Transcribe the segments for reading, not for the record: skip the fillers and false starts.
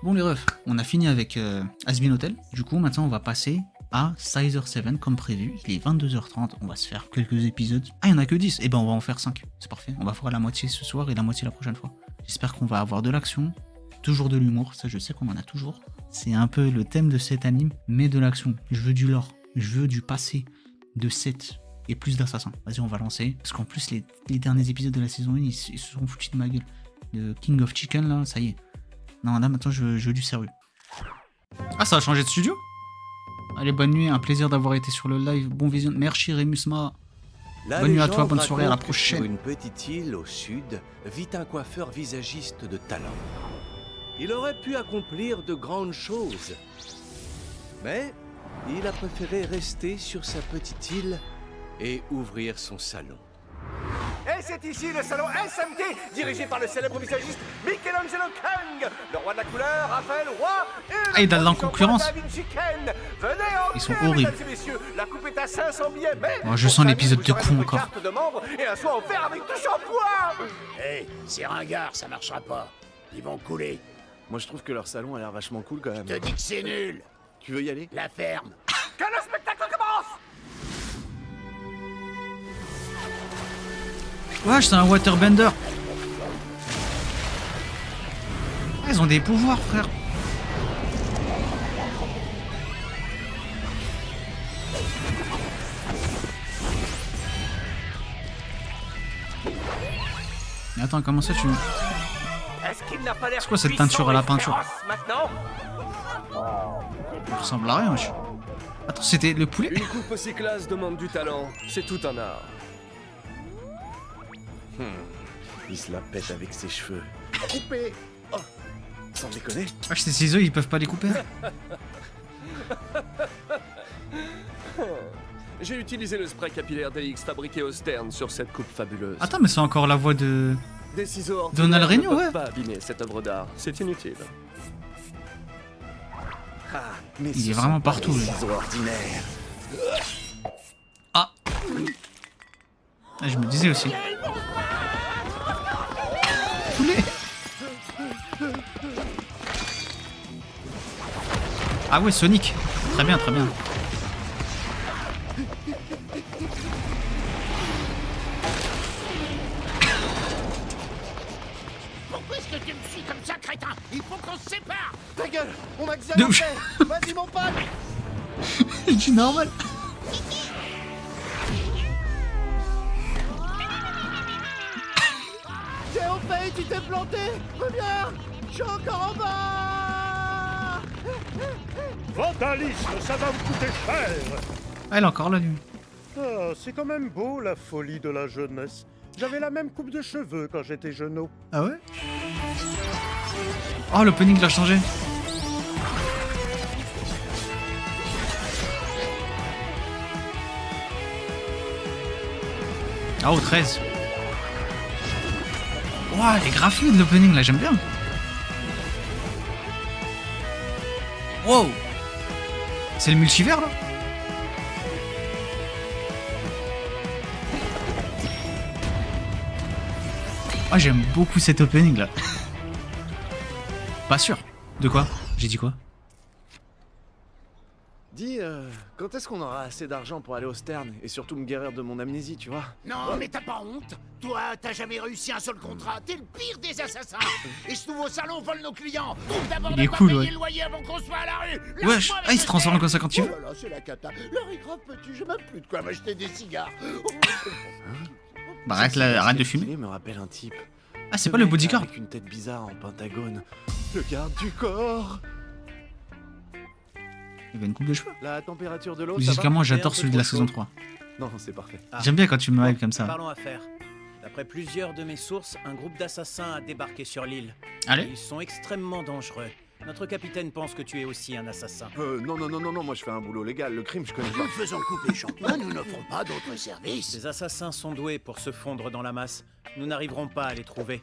Bon les refs, on a fini avec Hazbin Hotel. Du coup, maintenant, on va passer à Sizer 7 comme prévu. Il est 22h30, on va se faire quelques épisodes. Ah, il n'y en a que 10. Eh ben, on va en faire 5. C'est parfait. On va faire la moitié ce soir et la moitié la prochaine fois. J'espère qu'on va avoir de l'action, toujours de l'humour. Ça, je sais qu'on en a toujours. C'est un peu le thème de cet anime, mais de l'action. Je veux du lore. Je veux du passé de 7 et plus d'assassins. Vas-y, on va lancer. Parce qu'en plus, les derniers épisodes de la saison 1, ils se sont foutus de ma gueule. Le King of Chicken, là, ça y est. Non, là, maintenant, je veux du sérieux. Ah, ça a changé de studio? Allez, bonne nuit, un plaisir d'avoir été sur le live. Bon vision. Merci, Rémusma. Bonne nuit à toi, bonne soirée, à la prochaine. Sur une petite île au sud vit un coiffeur visagiste de talent. Il aurait pu accomplir de grandes choses. Mais il a préféré rester sur sa petite île et ouvrir son salon. Et c'est ici le salon SMT, dirigé par le célèbre visagiste Michelangelo Kang, le roi de la couleur, Raphaël Roy et Ah, il donne la concurrence. Venez en Ils sont horribles. mesdames et messieurs, la coupe est à 500 billets, mais Oh, je sens l'épisode de con encore. carte de membre et un soin offert avec du shampoing. Hé, c'est ringard, ça marchera pas. Ils vont couler. Moi je trouve que leur salon a l'air vachement cool quand même. Je te dis que c'est nul. Tu veux y aller? La ferme. Que le spectacle commence! Wesh, c'est un waterbender. Ah, ils ont des pouvoirs, frère. Mais attends, comment ça tu... Est-ce qu'il n'a pas l'air C'est quoi cette puissant teinture à la et peinture? féroce maintenant? Ça ressemble à rien, wesh. Attends, c'était le poulet? Une coupe aussi classe demande du talent, c'est tout un art. Il se la pète avec ses cheveux. Coupé! Oh! Sans déconner? Wesh, ces ciseaux, ils peuvent pas les couper. J'ai utilisé le spray capillaire DX fabriqué au Stern sur cette coupe fabuleuse. Attends, mais c'est encore la voix de... Des ciseaux Donald ordinaires ne Regnault, peuvent ouais. pas abîmer cette œuvre d'art, c'est inutile. Ah, mais Il ce est sont vraiment pas partout, des lui. ciseaux ordinaires. Ah. Ah, je me disais aussi. Poulet. Ah ouais, Sonic. Très bien, très bien. Pourquoi est-ce que tu me suis comme ça, crétin? Il faut qu'on se sépare. Ta gueule! On m'a De ouf. Vas-y mon pote! C'est normal. J'ai au fait, tu t'es planté! Reviens! Je suis encore en bas! Vandalisme, ça va vous coûter cher. Ah, elle est encore là, lui. Ah, c'est quand même beau la folie de la jeunesse. J'avais la même coupe de cheveux quand j'étais jeuneau. Ah ouais? Oh, l'opening l'a changé. Ah, au 13. Ouah, les graphiques de l'opening là, j'aime bien. Wow. C'est le multivers là? Ah, j'aime beaucoup cet opening là. Pas sûr. De quoi? J'ai dit quoi? Dis, quand est-ce qu'on aura assez d'argent pour aller au Stern et surtout me guérir de mon amnésie, tu vois? Non, mais t'as pas honte? Toi, t'as jamais réussi un seul contrat. T'es le pire des assassins. Et ce nouveau salon vole nos clients. Trouve d'abord Il est de pas cool, payer ouais. le loyer avant qu'on soit à la rue. Wesh, Lâche-moi ah, avec il se le transforme Stern. comme ça quand il veut. Oh là là, c'est la cata. L'heure est grave, petit. J'ai même plus de quoi m'acheter des cigares. Bah, arrête de fumer. Il me rappelle un type. Ah, c'est Ce pas le mec bodyguard. avec une tête bizarre en pentagone. Le garde du corps. Il avait une coupe de cheveux. La température de l'eau, ça Musicalement, va? j'adore celui de la saison 3. Non, c'est parfait. J'aime bien quand tu me hype comme ça. Parlons affaires. D'après plusieurs de mes sources, un groupe d'assassins a débarqué sur l'île. Allez. Ils sont extrêmement dangereux. Notre capitaine pense que tu es aussi un assassin. Non, moi je fais un boulot légal. Le crime, je connais pas. Nous faisons couper champion, nous n'offrons pas d'autres services. Ces assassins sont doués pour se fondre dans la masse. Nous n'arriverons pas à les trouver.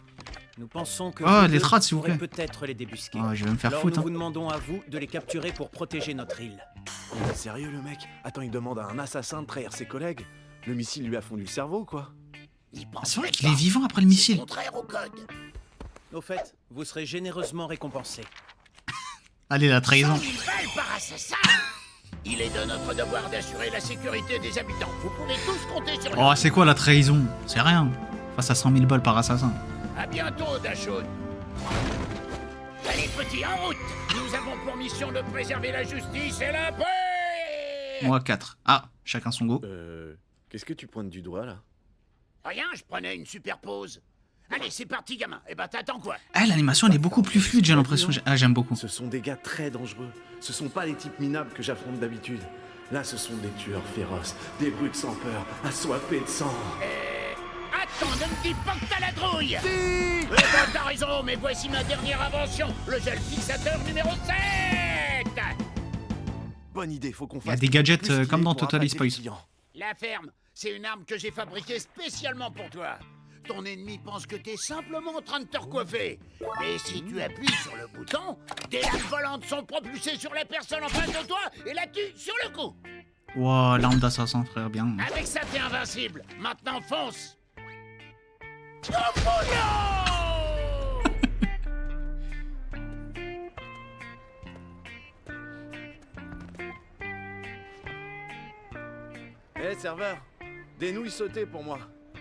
Nous pensons que Oh, vous les deux trades, s'il vous pourrez plaît. peut-être les débusquer. Oh, je vais me faire Alors foutre. nous Hein. vous demandons à vous de les capturer pour protéger notre île. Sérieux, le mec? Attends, il demande à un assassin de trahir ses collègues? Le missile lui a fondu le cerveau, quoi. Il Ah, pense c'est vrai même qu'il est pas. vivant après le C'est missile. contraire au code. Au fait, vous serez généreusement récompensés. Allez, la trahison. 100 000 balles par assassin. Il est de notre devoir d'assurer la sécurité des habitants. Vous pouvez tous compter sur nous. Oh, c'est quoi la trahison? C'est rien. Face à 100 000 balles par assassin. À bientôt, Dashun. Allez, petits, en route. Nous avons pour mission de préserver la justice et la paix. Moi, 4. Ah, chacun son go. Qu'est-ce que tu pointes du doigt, là? Rien, je prenais une super pause. Allez, c'est parti, gamin. Eh ben, t'attends quoi? Ah, l'animation, elle est beaucoup plus fluide, j'ai l'impression. Ah, j'aime beaucoup. Ce sont des gars très dangereux. Ce sont pas les types minables que j'affronte d'habitude. Là, ce sont des tueurs féroces, des brutes sans peur, assoiffés de sang. Attends, ne me dis pas que t'as la drouille. Si. Eh ben, t'as raison, mais voici ma dernière invention. Le gel fixateur numéro 7. Bonne idée, faut qu'on fasse... Il y a des gadgets plus stylé comme dans pour Totally appâter les Spies. clients. La ferme, c'est une arme que j'ai fabriquée spécialement pour toi. Ton ennemi pense que t'es simplement en train de te recoiffer. Mais si tu appuies sur le bouton, des lames volantes sont propulsées sur la personne en face de toi et la tuent sur le coup. Wow, l'arme d'assassin, frère, bien. Avec ça, t'es invincible. Maintenant, fonce. Oh, non. Eh, serveur, des nouilles sautées pour moi.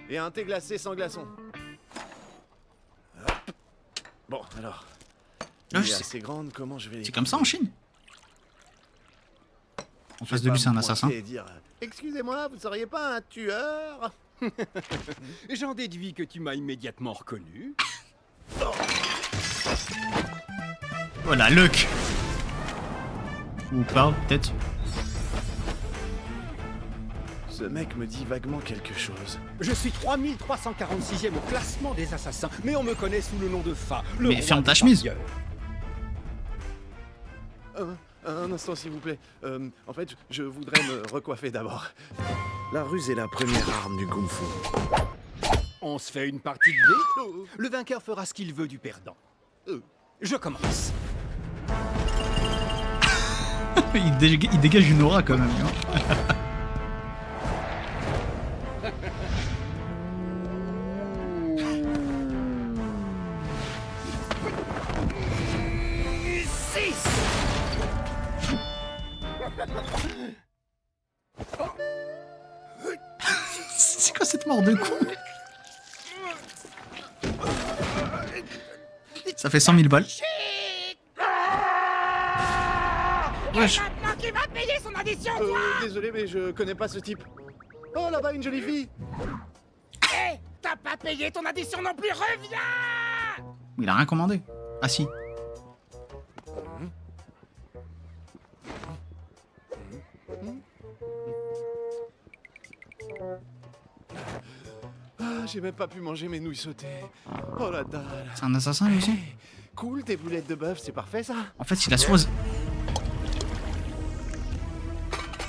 Et un thé glacé sans glaçon. Hop. Bon, alors... Là, il est je assez grande, comment je vais... C'est comme ça en Chine. En face de lui, c'est un assassin. Et dire, excusez-moi, vous ne seriez pas un tueur? J'en déduis que tu m'as immédiatement reconnu. Voilà, Luck. Ou pas, peut-être. Ce mec me dit vaguement quelque chose. Je suis 3346e au classement des assassins, mais on me connaît sous le nom de Fa. Le Mais roi ferme ta des chemise. parieurs. Un instant, s'il vous plaît. En fait, je voudrais me recoiffer d'abord. La ruse est la première arme du kung-fu. On se fait une partie de dés. Le vainqueur fera ce qu'il veut du perdant. Je commence. Il dégage une aura quand même. Hein. C'est quoi cette mort de con? Ça fait 100 000 balles. Wesh. Maintenant qui va payer son addition, toi. Désolé, mais je connais pas ce type. Oh, là-bas, une jolie fille. Hé, t'as pas payé ton addition non plus, reviens. Il a rien commandé. Ah si. Ah, j'ai même pas pu manger mes nouilles sautées. Oh la dalle. C'est un assassin lui aussi? Cool, tes boulettes de bœuf, c'est parfait ça. En fait, il a soit...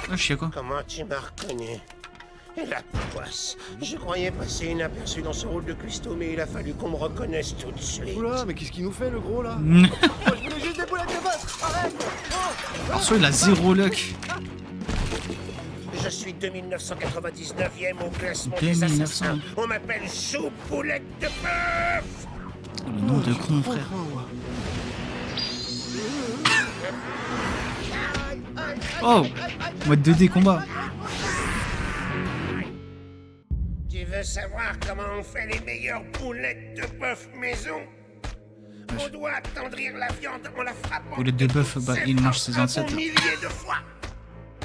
Oh, je sais quoi. Comment tu m'as reconnu? Et la poisse. Je croyais passer inaperçu dans ce rôle de cuistot, mais il a fallu qu'on me reconnaisse tout de suite. Oula, mais qu'est-ce qu'il nous fait le gros là? Moi je voulais juste des boulettes de bœuf. Arrête. Alors soit il a 0 luck. Je suis 2999e au classement des 2900. assassins. On m'appelle Soupe Boulette de Bœuf. Le nom de con, frère. Oh, mode 2D combat. Tu veux savoir comment on fait les meilleures boulettes de bœuf maison? On doit attendrir la viande en la frappant. Boulette de bœuf, bah, il mange ses ancêtres. Milliers de fois.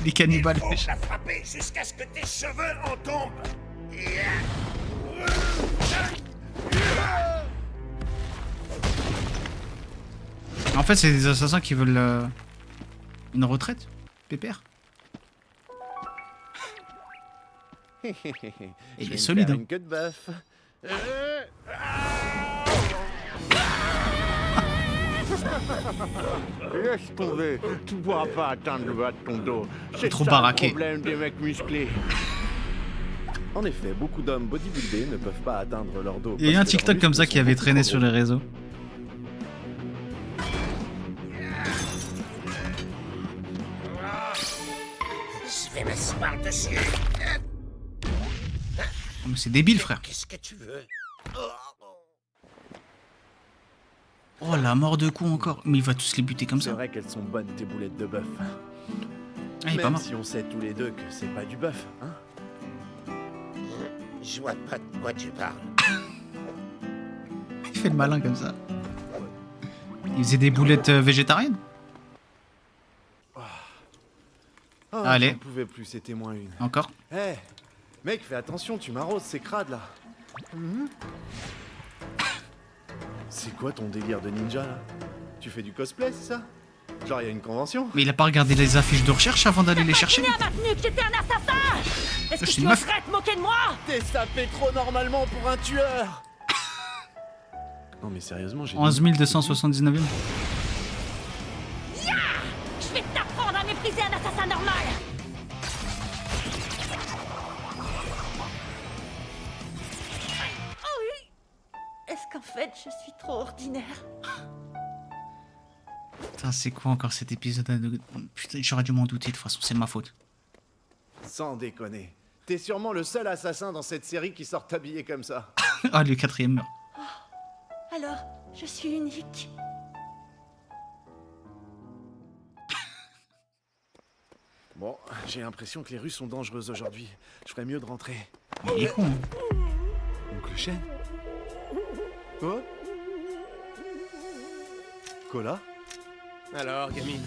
Les cannibales. Il faut la frapper jusqu'à ce que tes cheveux en tombent. En fait, c'est des assassins qui veulent une retraite, pépère. Il est solide. Hein. Une queue de bœuf. Laisse tomber, tu pourras pas atteindre le bas de ton dos. C'est trop ça baraqué. le problème des mecs musclés. En effet, beaucoup d'hommes bodybuildés ne peuvent pas atteindre leur dos. Il y a eu un parce que leurs TikTok comme ça muscles qui avait sont traîné beaucoup sur trop les réseaux. Je vais m'asseoir dessus. Oh, mais c'est débile, frère. Qu'est-ce que tu veux? Oh, la mort de coup encore. Mais il va tous les buter comme C'est ça. vrai qu'elles sont bonnes, tes boulettes de bœuf. Ah, il est pas Même mort. si on sait tous les deux que c'est pas du bœuf, hein. Je vois pas de quoi tu parles. Il fait le malin comme ça. Il faisait des boulettes végétariennes. Oh, Allez. J'en pouvais plus, c'était moins une. Encore. Eh, mec, fais attention, tu m'arroses, c'est crade là. C'est quoi ton délire de ninja là? Tu fais du cosplay, c'est ça? Genre, il y a une convention? Mais il a pas regardé les affiches de recherche avant d'aller les chercher. maintenu que j'étais un assassin. Est-ce Je que suis tu une meuf. oserais te moquer de moi? T'es sapé trop normalement pour un tueur! Non mais sérieusement, j'ai... 11 279e. Je vais t'apprendre à mépriser un assassin normal. Oh oui. Est-ce qu'en fait je suis trop ordinaire? Putain, c'est quoi encore cet épisode? Putain, j'aurais dû m'en douter, de toute façon, c'est de ma faute. Sans déconner. T'es sûrement le seul assassin dans cette série qui sort habillé comme ça. Ah, le 4e meurt. Alors, je suis unique. Bon, j'ai l'impression que les rues sont dangereuses aujourd'hui. Je ferais mieux de rentrer. Il est con. Hein. Oncle Shen? Quoi? Cola? Alors, gamine,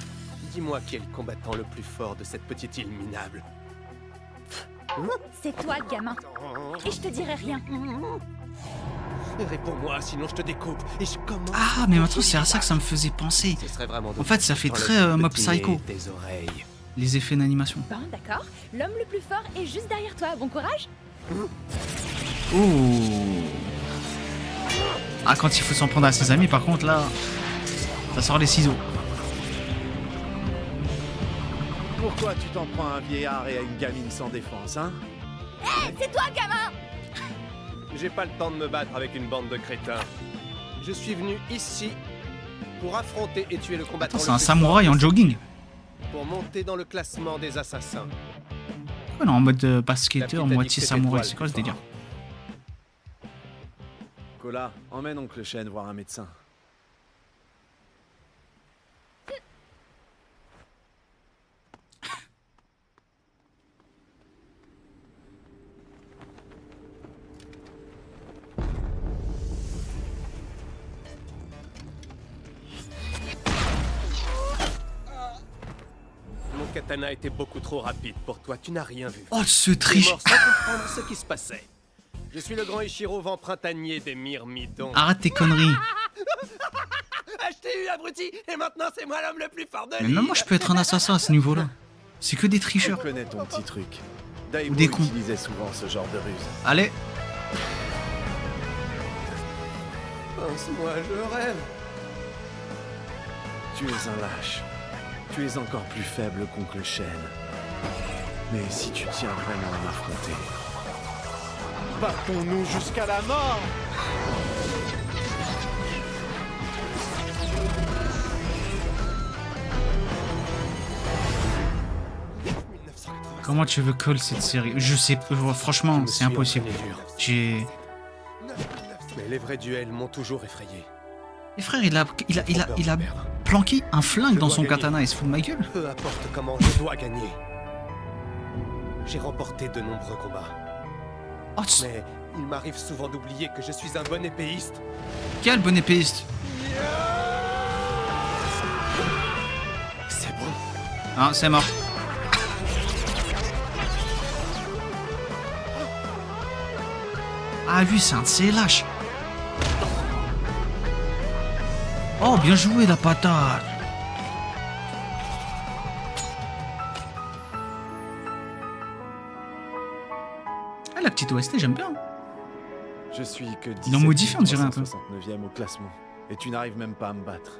dis-moi qui est le combattant le plus fort de cette petite île minable. C'est toi, le gamin. Et je te dirai rien. Réponds-moi, sinon je te découpe. Et je commence. Ah, mais maintenant, c'est à ça que ça me faisait penser. Ce serait vraiment En fait, ça fait dans le très but de Mob tirer Psycho. tes oreilles. Les effets d'animation. Bon, d'accord. L'homme le plus fort est juste derrière toi. Bon courage. Oh. Ah, quand il faut s'en prendre à ses amis, par contre, là, ça sort les ciseaux. Pourquoi tu t'en prends à un vieillard et à une gamine sans défense, hein? Hé, c'est toi, gamin. J'ai pas le temps de me battre avec une bande de crétins. Je suis venu ici pour affronter et tuer le combattant. Attends, c'est un samouraï en jogging. Pour monter dans le classement des assassins. Ouais, non, en mode basketteur, moitié samouraï. C'est quoi ce délire? Cola, emmène Oncle Shen voir un médecin. Mon katana était beaucoup trop rapide pour toi, tu n'as rien vu. Oh, ce Tu es triche. mort sans comprendre ce qui se passait. Je suis le grand Ichiro vent printanier des Myrmidons. Arrête tes conneries. Ah, je t'ai eu, abruti, et maintenant c'est moi l'homme le plus fort de Mais l'île. même moi, je peux être un assassin à ce niveau-là. C'est que des Je tricheurs. connais ton petit truc. Ou Daibo des cons. utilisait souvent ce genre de ruse. Allez. Pense-moi, je rêve. Tu es un lâche. Tu es encore plus faible qu'Oncle Shen. Mais si tu tiens vraiment à m'affronter, battons-nous jusqu'à la mort! Comment tu veux call cette série? Je sais, franchement, c'est impossible. J'ai... Mais les vrais duels m'ont toujours effrayé. Et frère, il a planqué un flingue dans son katana, il se fout de ma gueule. Peu importe comment, je dois gagner. J'ai remporté de nombreux combats. Oh, Mais il m'arrive souvent d'oublier que je suis un bon épéiste. quel bon épéiste. C'est bon. Ah, c'est mort. Ah, lui, c'est un de ses lâches. Oh, bien joué, la patate. Ah, la petite OST, j'aime bien. Je suis que 17 Ils l'ont modifié, on dirait un peu. 369e au classement. Et tu n'arrives même pas à me battre.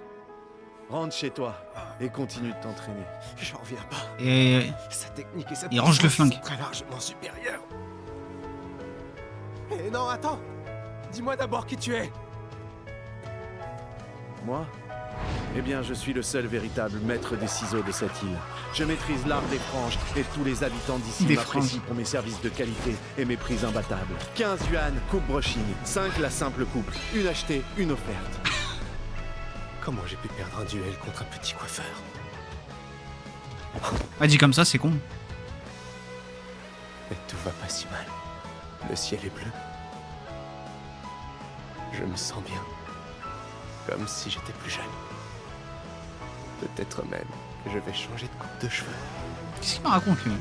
Rentre chez toi et continue de t'entraîner. J'en reviens pas. Et Sa technique et sa il range le puissance flingue. sont très largement supérieures. Eh non, attends. Dis-moi d'abord qui tu es. Moi? Eh bien, je suis le seul véritable maître des ciseaux de cette île. Je maîtrise l'art des franges et tous les habitants d'ici Des m'apprécient franges. pour mes services de qualité et mes prix imbattables. 15 yuan, coupe brushing, 5 la simple coupe, une achetée, une offerte. Comment j'ai pu perdre un duel contre un petit coiffeur? Ah, dit comme ça, c'est con. Mais tout va pas si mal. Le ciel est bleu. Je me sens bien. Comme si j'étais plus jeune. Peut-être même que je vais changer de coupe de cheveux. Qu'est-ce qu'il me raconte, lui?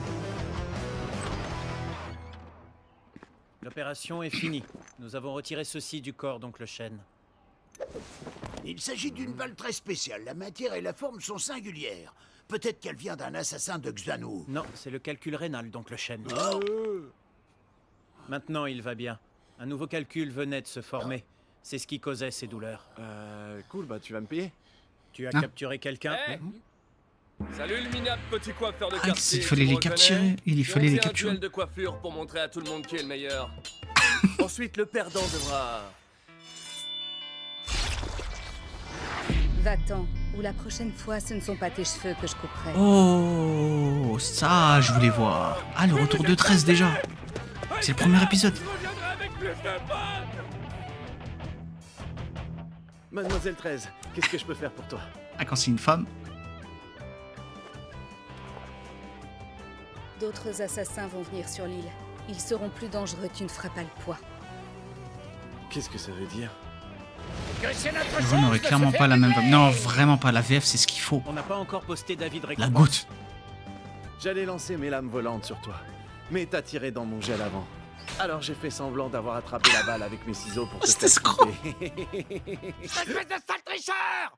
L'opération est finie. Nous avons retiré ceci du corps d'Oncle Shen. Il s'agit d'une balle très spéciale. La matière et la forme sont singulières. Peut-être qu'elle vient d'un assassin de Xanu. Non, c'est le calcul rénal d'Oncle Shen. Maintenant, il va bien. Un nouveau calcul venait de se former. C'est ce qui causait ces douleurs. Cool, bah tu vas me payer. Tu as capturé quelqu'un? Hey Salut le minable petit coiffeur de Ah, quartier. il fallait tu me les capturer. reconnais? Il fallait les On fait un capturer. duel de coiffure pour montrer à tout le monde qui est le meilleur. Ensuite, le perdant devra... Va-t'en, ou la prochaine fois, ce ne sont pas tes cheveux que je couperai. Oh, ça, je voulais voir. Ah, le retour de 13 déjà. C'est le premier épisode. Mademoiselle 13, qu'est-ce que je peux faire pour toi? Ah, quand c'est une femme. D'autres assassins vont venir sur l'île. Ils seront plus dangereux qu'une frappe à le poids. Qu'est-ce que ça veut dire? On n'aurait clairement pas la même vibe. Non, vraiment pas. La VF, c'est ce qu'il faut. On n'a pas encore posté d'avis de La récompense. goutte. J'allais lancer mes lames volantes sur toi, mais t'as tiré dans mon gel avant. Alors j'ai fait semblant d'avoir attrapé la balle avec mes ciseaux pour te cet faire escroc. flipper. Espèce de sale tricheur!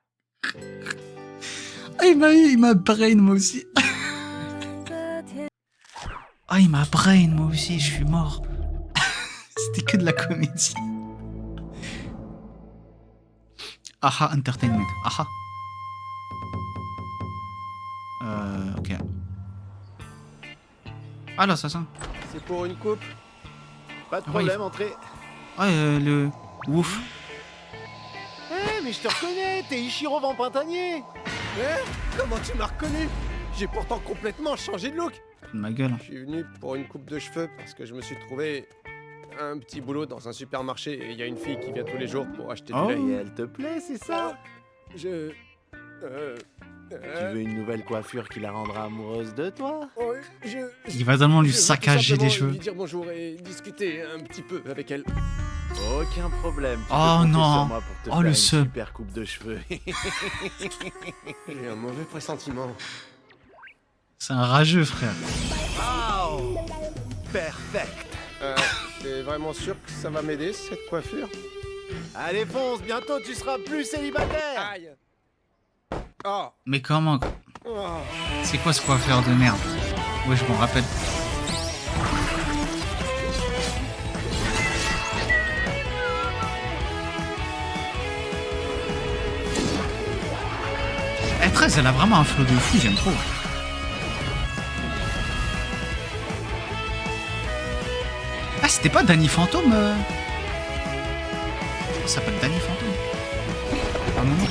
Ah, il m'a brain, moi aussi. Ah, il m'a brain, moi aussi. Je suis mort. C'était que de la comédie. Aha Entertainment. Aha. Ok. Ah, l'assassin. C'est pour une coupe? Pas de problème, entrez. Ah, le... Ouf. Mais je te reconnais, t'es Ichiro Van Printanier. Comment tu m'as reconnu? J'ai pourtant complètement changé de look. Ma gueule. Je suis venu pour une coupe de cheveux parce que je me suis trouvé un petit boulot dans un supermarché et il y a une fille qui vient tous les jours pour acheter du lait. Et elle te plaît, c'est ça? Je... Tu veux une nouvelle coiffure qui la rendra amoureuse de toi? Ouais, Il va tellement lui je veux tout saccager des simplement cheveux. lui dire bonjour et discuter un petit peu avec elle. Aucun problème. Tu peux Oh compter non. sur moi pour te Oh, faire le une sub. super coupe de cheveux. J'ai un mauvais pressentiment. C'est un rageux, frère. Oh, perfect. T'es vraiment sûr que ça va m'aider cette coiffure? Allez fonce, bientôt tu seras plus célibataire. Aïe. Oh. Mais comment, quoi? Oh. C'est quoi ce coiffeur de merde? Ouais, je m'en rappelle. Eh, 13, elle a vraiment un flow de fou, j'aime trop. Ah, c'était pas Danny Phantom Ça s'appelle Danny Phantom. Ah non, non.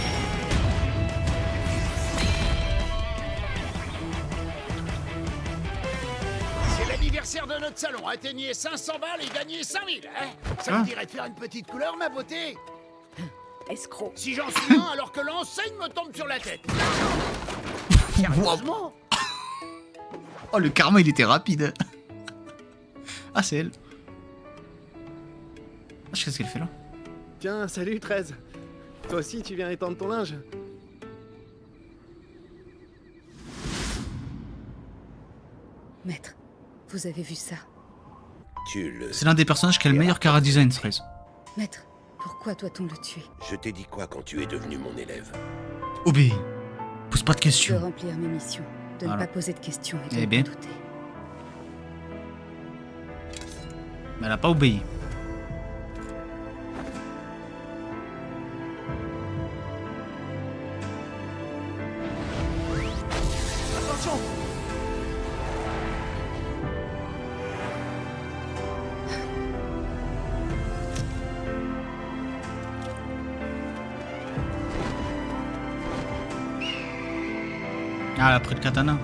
C'est l'anniversaire de notre salon. Atteignez 500 balles et gagnez 5000, hein? Ça me dirait de faire une petite couleur, ma beauté? Escroc. Si j'en suis un alors que l'enseigne me tombe sur la tête. Sérieusement? Oh, le karma, il était rapide. Ah, c'est elle. Ah, je sais ce qu'elle fait là. Tiens, salut 13. Toi aussi, tu viens étendre ton linge? Maître, vous avez vu ça? Tu le... C'est l'un des personnages qui a le meilleur cara design, 13. Maître, pourquoi doit-on le tuer? Je t'ai dit quoi quand tu es devenu mon élève? Obéis. Pose pas de De questions. remplir mes missions, de Voilà. ne pas poser de questions et de Eh ne bien. pas douter. Mais elle a pas obéi. Attention. Ah, elle a pris le katana.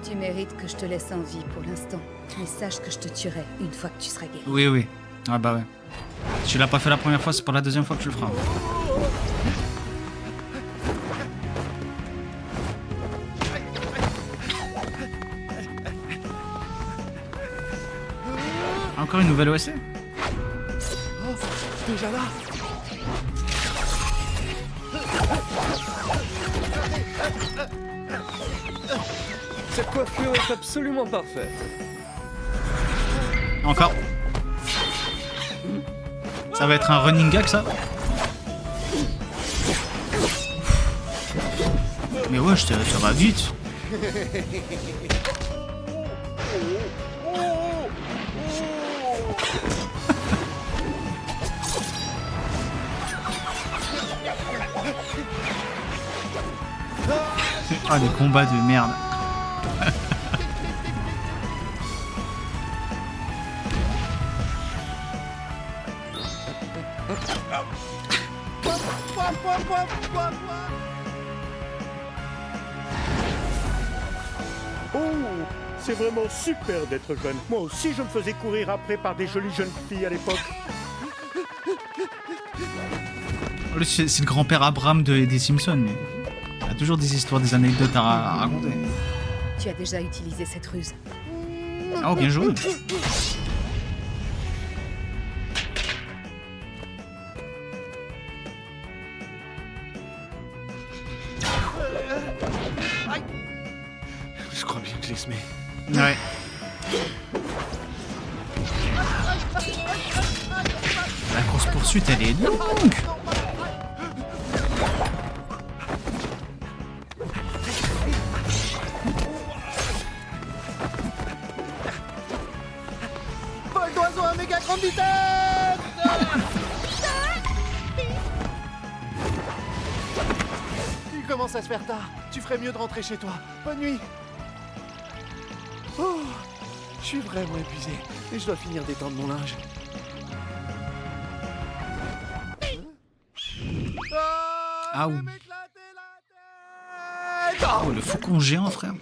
Tu mérites que je te laisse en vie pour l'instant, mais sache que je te tuerai une fois que tu seras guéri. Oui, oui. Ah bah ouais. Si tu l'as pas fait la première fois, c'est pas la deuxième fois que tu le feras. Encore une nouvelle OST? Oh, déjà là. Cette coiffure est absolument parfaite. Encore. Ça va être un running gag, ça? Mais ouais, ça va vite. Ah, les combats de merde. Oh, c'est vraiment super d'être jeune. Moi aussi, je me faisais courir après par des jolies jeunes filles à l'époque. C'est le grand-père Abraham des Simpsons, mais il y a toujours des histoires, des anecdotes à raconter. Tu as déjà utilisé cette ruse. Oh, bien joué. Je crois bien que je l'ai semé. Ouais. La course-poursuite, elle est longue. Vol d'oiseau à méga grande vitesse. Il commence à se faire tard. Tu ferais mieux de rentrer chez toi. Bonne nuit. Oh, je suis vraiment épuisé et je dois finir d'étendre mon linge. Ah oui. Oh, le faucon géant, frère.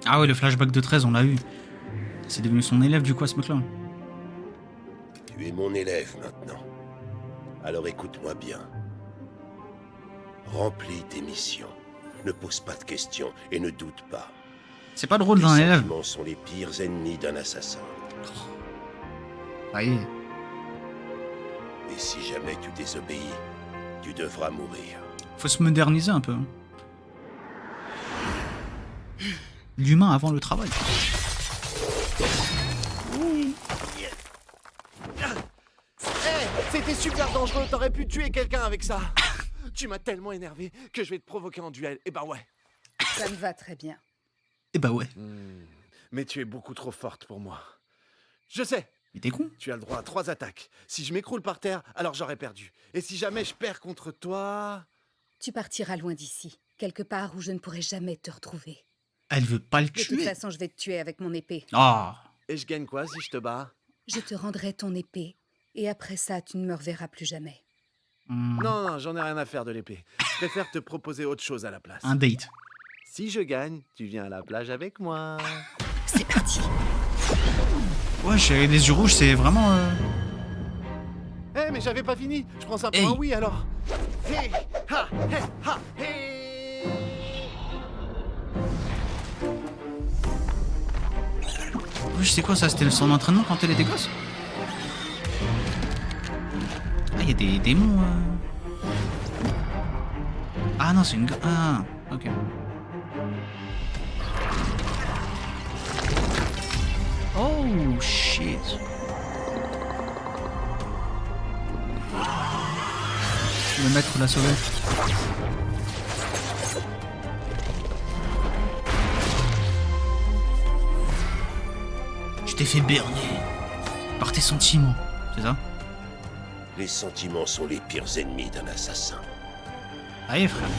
Ah ouais, le flashback de 13, on l'a eu. C'est devenu son élève du coup à ce mec-là. Tu es mon élève maintenant. Alors écoute-moi bien. Remplis tes missions. Ne pose pas de questions et ne doute pas. C'est pas le rôle d'un élève. Les sentiments sont les pires ennemis d'un assassin. Ça y est. Et si jamais tu désobéis, tu devras mourir. Faut se moderniser un peu. L'humain avant le travail. C'était super dangereux, t'aurais pu tuer quelqu'un avec ça. Tu m'as tellement énervé que je vais te provoquer en duel. Et bah ouais. Ça me va très bien. Eh bah ouais. Mais tu es beaucoup trop forte pour moi. Je sais. Mais t'es con. Tu as le droit à 3 attaques. Si je m'écroule par terre, alors j'aurai perdu. Et si jamais je perds contre toi... Tu partiras loin d'ici, quelque part où je ne pourrai jamais te retrouver. Elle veut pas le De toute tuer. façon, je vais te tuer avec mon épée. Ah. Et je gagne quoi si je te bats? Je te rendrai ton épée, et après ça, tu ne me reverras plus jamais. Non, j'en ai rien à faire de l'épée. Je préfère te proposer autre chose à la place. Un date. Si je gagne, tu viens à la plage avec moi. C'est parti. Ouais, chérie, les yeux rouges, c'est vraiment... Eh, mais j'avais pas fini. Je prends ça pour Hey. un oui alors. Hey, ha, hey, ha, hey. Je sais quoi, ça, c'était son entraînement quand elle était gosse? Ah, il y a des démons... Ah non, c'est une... Ah, ok. Oh, shit. Le maître l'a sauvé. Tu t'es fait berner par tes sentiments, c'est ça? Les sentiments sont les pires ennemis d'un assassin. Allez, frère.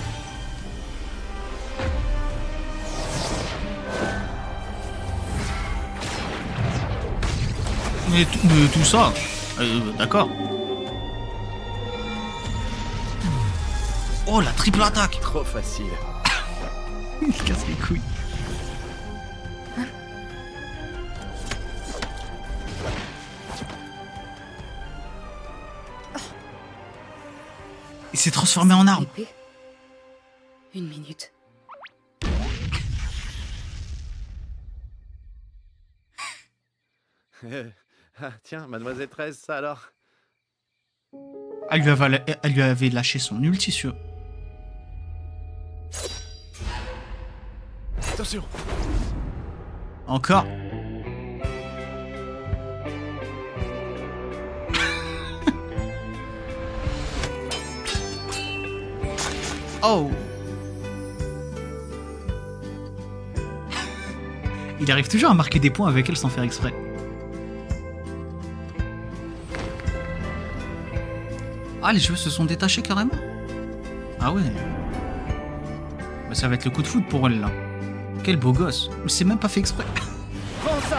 Mais tout ça, d'accord. Oh, Oh, la triple attaque. Trop facile. Il se casse les couilles. Il s'est transformé en arme. Épée. Une minute. Ah, tiens, Mademoiselle 13, ça alors? Elle lui avait lâché son ulti sur... Attention. Encore. Oh. Il arrive toujours à marquer des points avec elle sans faire exprès. Ah, les cheveux se sont détachés carrément. Ah ouais. Bah, ça va être le coup de foudre pour elle là. Quel beau gosse. Mais c'est même pas fait exprès. Prends ça.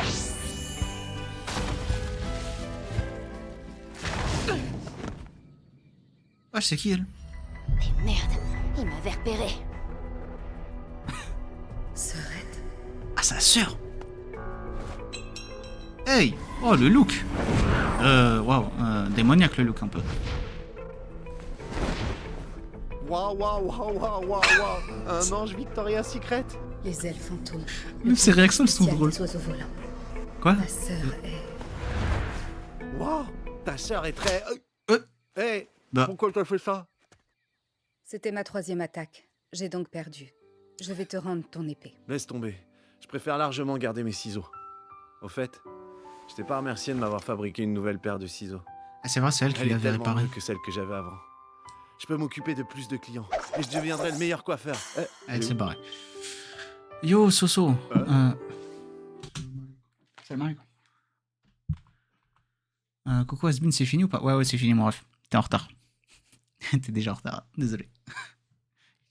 Ah, c'est qui elle? Mais merde, il m'avait repéré. Serette. Ah, sa sœur. Hey. Oh, le look. Waouh. Démoniaque le look un peu. Waouh, waouh, waouh, waouh, waouh, waouh. Un ange Victoria's Secret. Les ailes fantômes. Même ses réactions elles sont drôles. Les oiseaux volants. Quoi? Ta sœur est... Waouh, ta sœur est très... Hey, bah. Pourquoi t'as fait ça? C'était ma 3e attaque. J'ai donc perdu. Je vais te rendre ton épée. Laisse tomber. Je préfère largement garder mes ciseaux. Au fait, je t'ai pas remercié de m'avoir fabriqué une nouvelle paire de ciseaux. Ah, c'est vrai, c'est elle qui Elle est l'avait tellement réparé. mieux que celle que j'avais avant. Je peux m'occuper de plus de clients. Et je deviendrai le meilleur coiffeur. Elle s'est barrée. Yo, Soso. Salut Marie. Coucou Asbin, c'est fini ou pas? Ouais, c'est fini mon ref. T'es en retard. T'es déjà en retard. Désolé.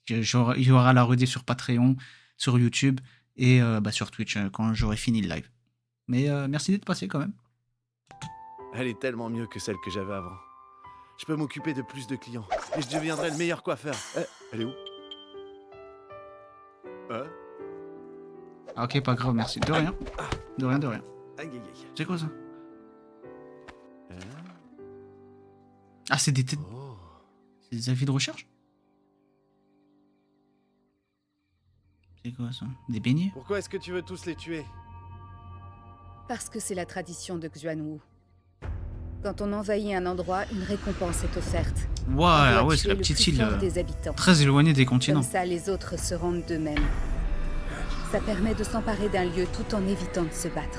Il y aura la rediff sur Patreon, sur YouTube et sur Twitch quand j'aurai fini le live. Mais merci d'être passé quand même. Elle est tellement mieux que celle que j'avais avant. Je peux m'occuper de plus de clients. Et je deviendrai le meilleur coiffeur. Elle est où? Ah, ok, pas grave, merci. De rien. De rien, de rien. Aïe, aïe, aïe. C'est quoi ça? Ah, c'est des... C'est des avis de recherche? C'est quoi ça? Des beignets? Pourquoi est-ce que tu veux tous les tuer? Parce que c'est la tradition de Xuanwu. Quand on envahit un endroit, une récompense est offerte. Ouais, c'est la petite île très éloignée des continents. Comme ça, les autres se rendent d'eux-mêmes. Ça permet de s'emparer d'un lieu tout en évitant de se battre.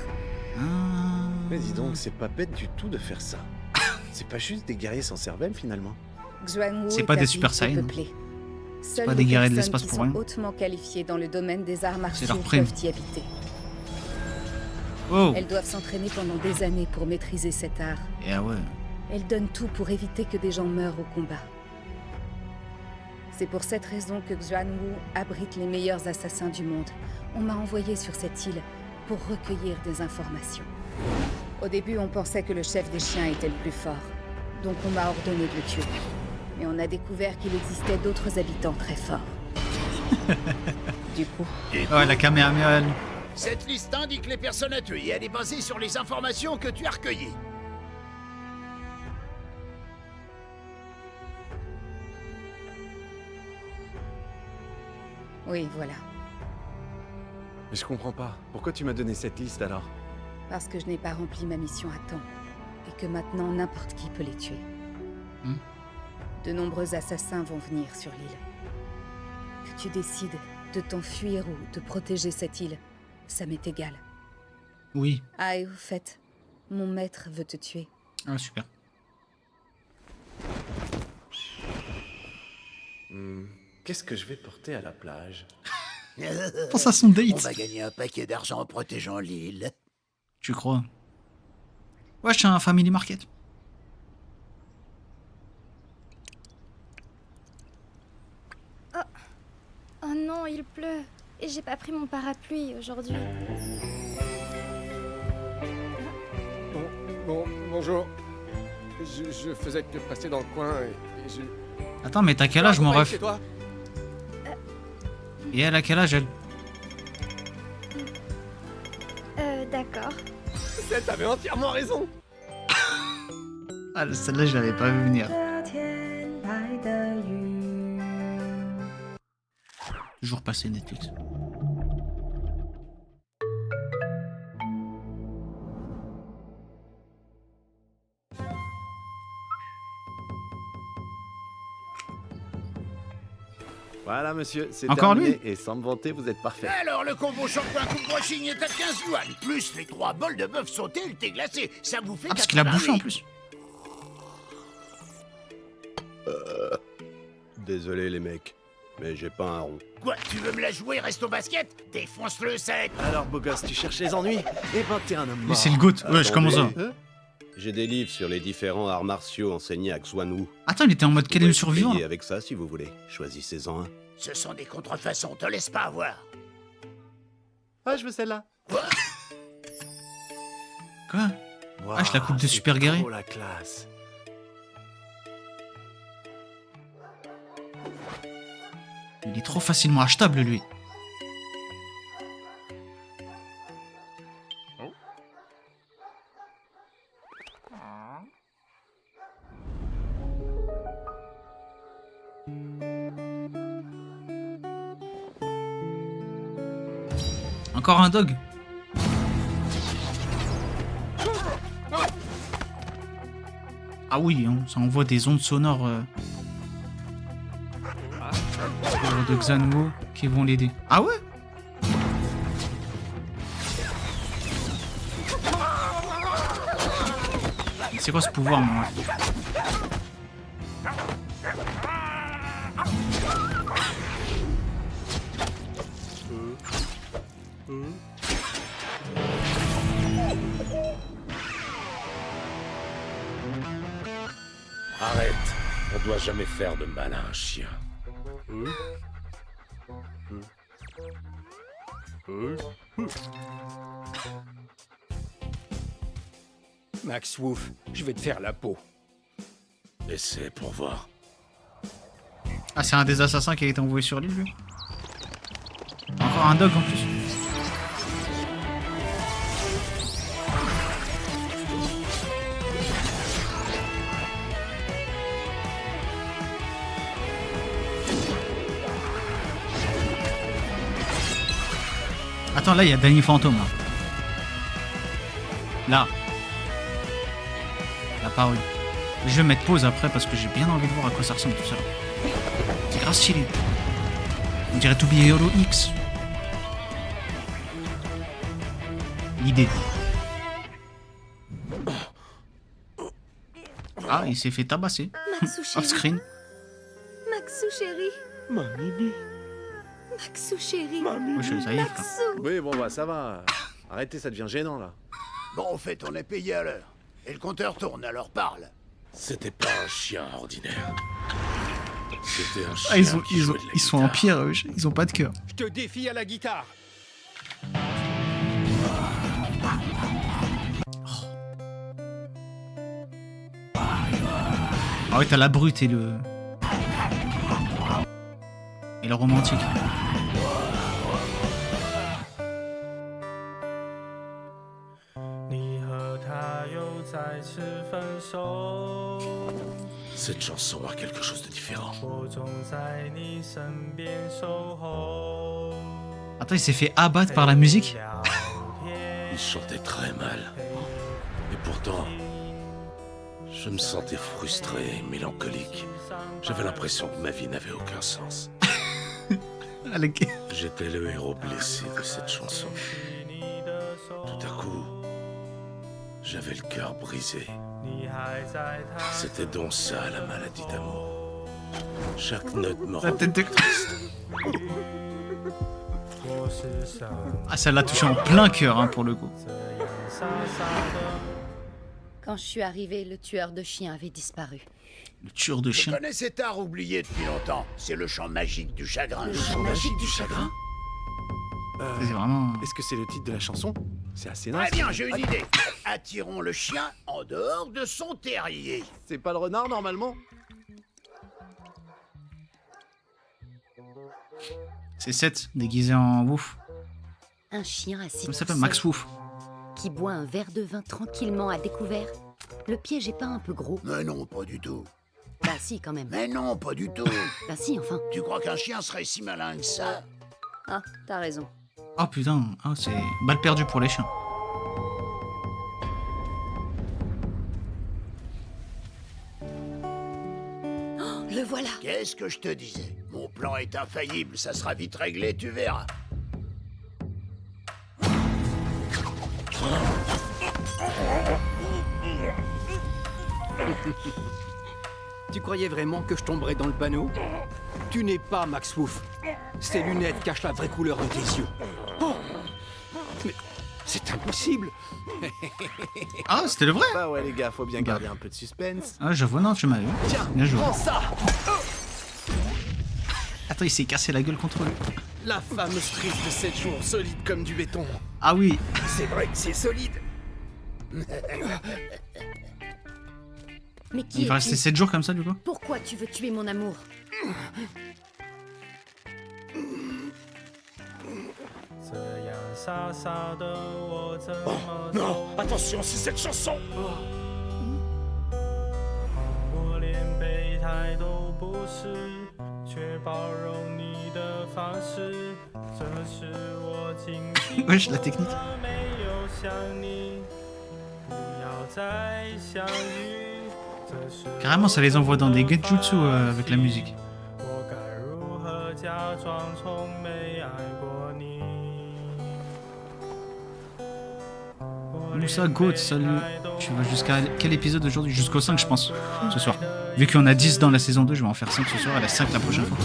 Mais dis donc, c'est pas bête du tout de faire ça. C'est pas juste des guerriers sans cervelle finalement. C'est pas des Super Saiyan. C'est pas des guerriers de l'espace pour rien. Hautement qualifiés dans le domaine des arts martiaux leur prime. peuvent y habiter. Oh. Elles doivent s'entraîner pendant des années pour maîtriser cet art. Et ouais. Elles donnent tout pour éviter que des gens meurent au combat. C'est pour cette raison que Xuanwu abrite les meilleurs assassins du monde. On m'a envoyé sur cette île pour recueillir des informations. Au début, on pensait que le chef des chiens était le plus fort. Donc on m'a ordonné de le tuer. Mais on a découvert qu'il existait d'autres habitants très forts. Du coup... Ouais, la Kamehameha, elle. Cette liste indique les personnes à tuer et elle est basée sur les informations que tu as recueillies. Oui, voilà. Mais je comprends pas. Pourquoi tu m'as donné cette liste alors? Parce que je n'ai pas rempli ma mission à temps. Et que maintenant, n'importe qui peut les tuer. De nombreux assassins vont venir sur l'île. Que tu décides de t'enfuir ou de protéger cette île, ça m'est égal. Oui. Ah, et au fait, mon maître veut te tuer. Ah, super. Qu'est-ce que je vais porter à la plage? Pense à son date. On va gagner un paquet d'argent en protégeant l'île. Tu crois? Ouais, je suis un family market. Oh non, il pleut. Et j'ai pas pris mon parapluie aujourd'hui. Bonjour. Je faisais que passer dans le coin et j'ai... Attends, mais t'as quel âge, mon ref? C'est toi. Et elle a quel âge, elle? D'accord. T'avais entièrement raison. Ah, celle-là, je l'avais pas vu venir. Toujours passé Netflix. Voilà, monsieur, c'est Encore terminé. lui Et sans me vanter, vous êtes parfait. Alors, le combo shampoing coupe-brushing est à 15 yuan, plus les 3 bols de bœuf sauté et le thé glacé. Ça vous fait Ah, parce qu'il a 80 bouffé en 000. plus. Désolé les mecs, mais j'ai pas un rond. Quoi, tu veux me la jouer, reste au basket? Défonce-le sec. Alors, beau gosse, tu cherches les ennuis? Eh ben, t'es un homme mort. Mais c'est le GOAT. Ouais, je commence ça. J'ai des livres sur les différents arts martiaux enseignés à Xuanwu. Attends, il était en mode quel est le survivant? Payez avec ça si vous voulez. Choisissez-en un. Ce sont des contrefaçons, te laisse pas avoir. Ah, je veux celle-là. Quoi? Wow, Ah, je la coupe de super guerrier. Oh la classe. Il est trop facilement achetable, lui. Encore un dog. Ah oui, hein, ça envoie des ondes sonores de Xuanwu qui vont l'aider. Ah ouais? C'est quoi ce pouvoir, moi? Arrête, on doit jamais faire de mal à un chien. Max Wolf, je vais te faire la peau. Essaie pour voir. Ah, c'est un des assassins qui a été envoyé sur l'île, lui. Encore un dog en plus. Attends, là, il y a Danny Fantôme, là. Là. La parole. Je vais mettre pause après parce que j'ai bien envie de voir à quoi ça ressemble tout ça. C'est grave stylé. On dirait To Be a Hero X. L'idée. Ah, il s'est fait tabasser. Maxou chéri. Off screen. Maxou chéri. Mamie. Maxou chéri. Oh, ça y est, frère. Maxou. Oui, bon, bah, ça va. Arrêtez, ça devient gênant, là. Bon, au fait, on est payé à l'heure. Et le compteur tourne, alors parle. C'était pas un chien ordinaire. C'était un chien. Ah, qui jouait de la ils sont en pire, eux. Ils ont pas de cœur. Je te défie à la guitare. Ah ouais, t'as la brute et le... Et le romantique. Cette chanson a quelque chose de différent. Attends, il s'est fait abattre par la musique? Il chantait très mal. Et pourtant, je me sentais frustré et mélancolique. J'avais l'impression que ma vie n'avait aucun sens. J'étais le héros blessé de cette chanson. Tout à coup, j'avais le cœur brisé. C'était donc ça, la maladie d'amour. Chaque note me rendait triste. Ah, ça l'a touché en plein cœur, hein, pour le coup. Quand je suis arrivée, le tueur de chiens avait disparu. Le tueur de Je chiens. connais cet art oublié depuis longtemps. C'est le chant magique du chagrin. Le chant magique du chagrin? C'est vraiment... Est-ce que c'est le titre de la chanson? C'est assez Très nice. bien, j'ai une idée. Attirons le chien en dehors de son terrier. C'est pas le renard, normalement? C'est Seth, déguisé en Wouf. Un chien assis. Comment ça s'appelle? Max Wouf. Qui boit un verre de vin tranquillement à découvert. Le piège est pas un peu gros? Mais non, pas du tout. Bah si, quand même. Mais non, pas du tout. Bah si, enfin. Tu crois qu'un chien serait si malin que ça? Ah, t'as raison. Oh putain, oh, c'est balle perdue pour les chiens. Le voilà. Qu'est-ce que je te disais? Mon plan est infaillible, ça sera vite réglé, tu verras. Tu croyais vraiment que je tomberais dans le panneau? Tu n'es pas Max Wouf. Ces lunettes cachent la vraie couleur de tes yeux. Oh, mais c'est impossible. Ah, c'était le vrai? Bah ouais les gars, faut bien garder un peu de suspense. Ah, j'avoue, non, tu m'as eu. Tiens, bien joué. prends ça. Attends, il s'est cassé la gueule contre lui. La fameuse prise de 7 jours, solide comme du béton. Ah oui. C'est vrai que c'est solide. Mais qui Il va es-tu? rester 7 jours comme ça, du coup? Pourquoi tu veux tuer mon amour? Oh non, attention, c'est cette chanson. Wesh, la technique. Carrément, ça les envoie dans des genjutsu avec la musique. Moussa Goat, salut. Tu vas jusqu'à quel épisode aujourd'hui? Jusqu'au 5, je pense, ce soir. Vu qu'on a 10 dans la saison 2, je vais en faire 5 ce soir et la 5 la prochaine fois.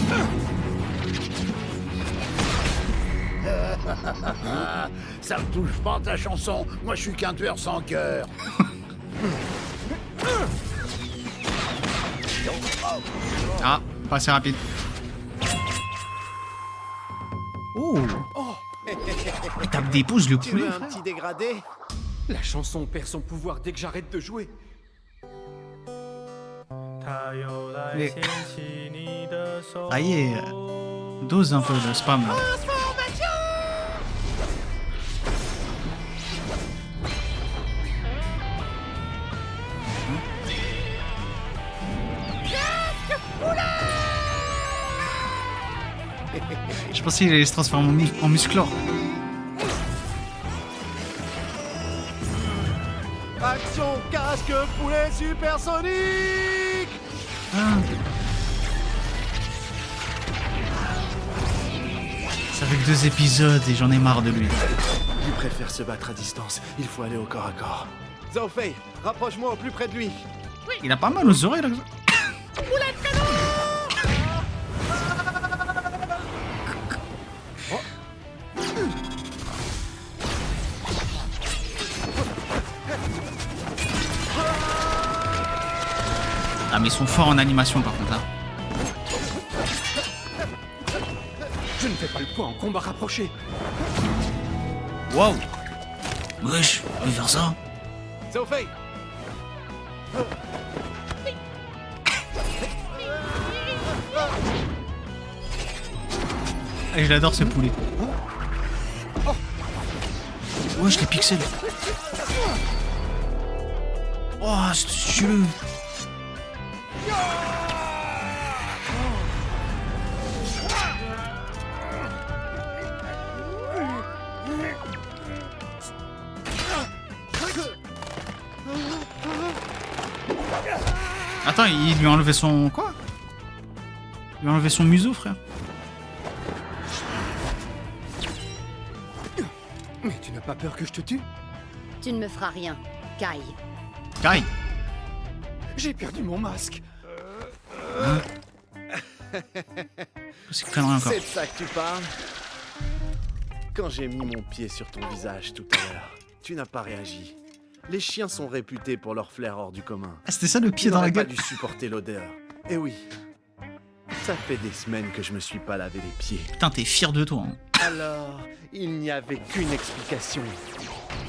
Ça me touche pas ta chanson, moi je suis qu'un tueur sans cœur. Ah, pas assez rapide. Oh, il tape des pouces le Tu poulet, veux un frère. petit dégradé? La chanson perd son pouvoir dès que j'arrête de jouer. Mais... Ah yeah, dose un peu le spam là. Je pensais qu'il allait se transformer en musclore. Action casque poulet supersonique. Ah. Ça fait que 2 épisodes et j'en ai marre de lui. Il préfère se battre à distance, il faut aller au corps à corps. Zhao Fei, rapproche-moi au plus près de lui. Il a pas mal aux oreilles là. Ah mais ils sont forts en animation par contre là. Je ne fais pas le poids en combat rapproché. Waouh. Wesh, on peut faire ça. Zhao Fei. Et je l'adore ce poulet. Wesh les pixels. Oh c'est stylé. Attends, il lui a enlevé son... Quoi? Il lui a enlevé son museau, frère. Mais tu n'as pas peur que je te tue? Tu ne me feras rien, Kai. Kai. J'ai perdu mon masque. C'est connerie encore. C'est de ça que tu parles? Quand j'ai mis mon pied sur ton visage tout à l'heure, tu n'as pas réagi. Les chiens sont réputés pour leur flair hors du commun. Ah, c'était ça le pied dans la gueule? Tu n'aurais pas dû supporter l'odeur. Eh oui. Ça fait des semaines que je me suis pas lavé les pieds. Putain, t'es fier de toi. Hein. Alors, il n'y avait qu'une explication.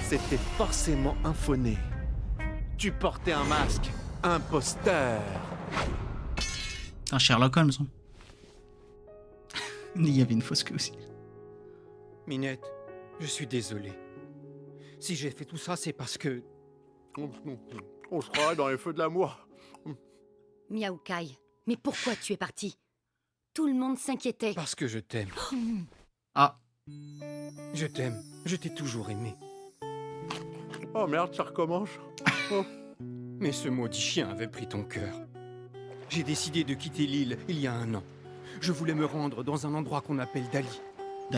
C'était forcément un faux nez. Tu portais un masque. Imposteur. Putain, Sherlock Holmes. Hein. Il y avait une fausse queue aussi. Minette, je suis désolé. Si j'ai fait tout ça, c'est parce que... On se croirait dans les feux de l'amour. Miao Kai, mais pourquoi tu es parti? Tout le monde s'inquiétait. Parce que je t'aime. Ah. Je t'aime. Je t'ai toujours aimé. Oh merde, ça recommence. Oh. Mais ce maudit chien avait pris ton cœur. J'ai décidé de quitter l'île il y a 1 an. Je voulais me rendre dans un endroit qu'on appelle Dali.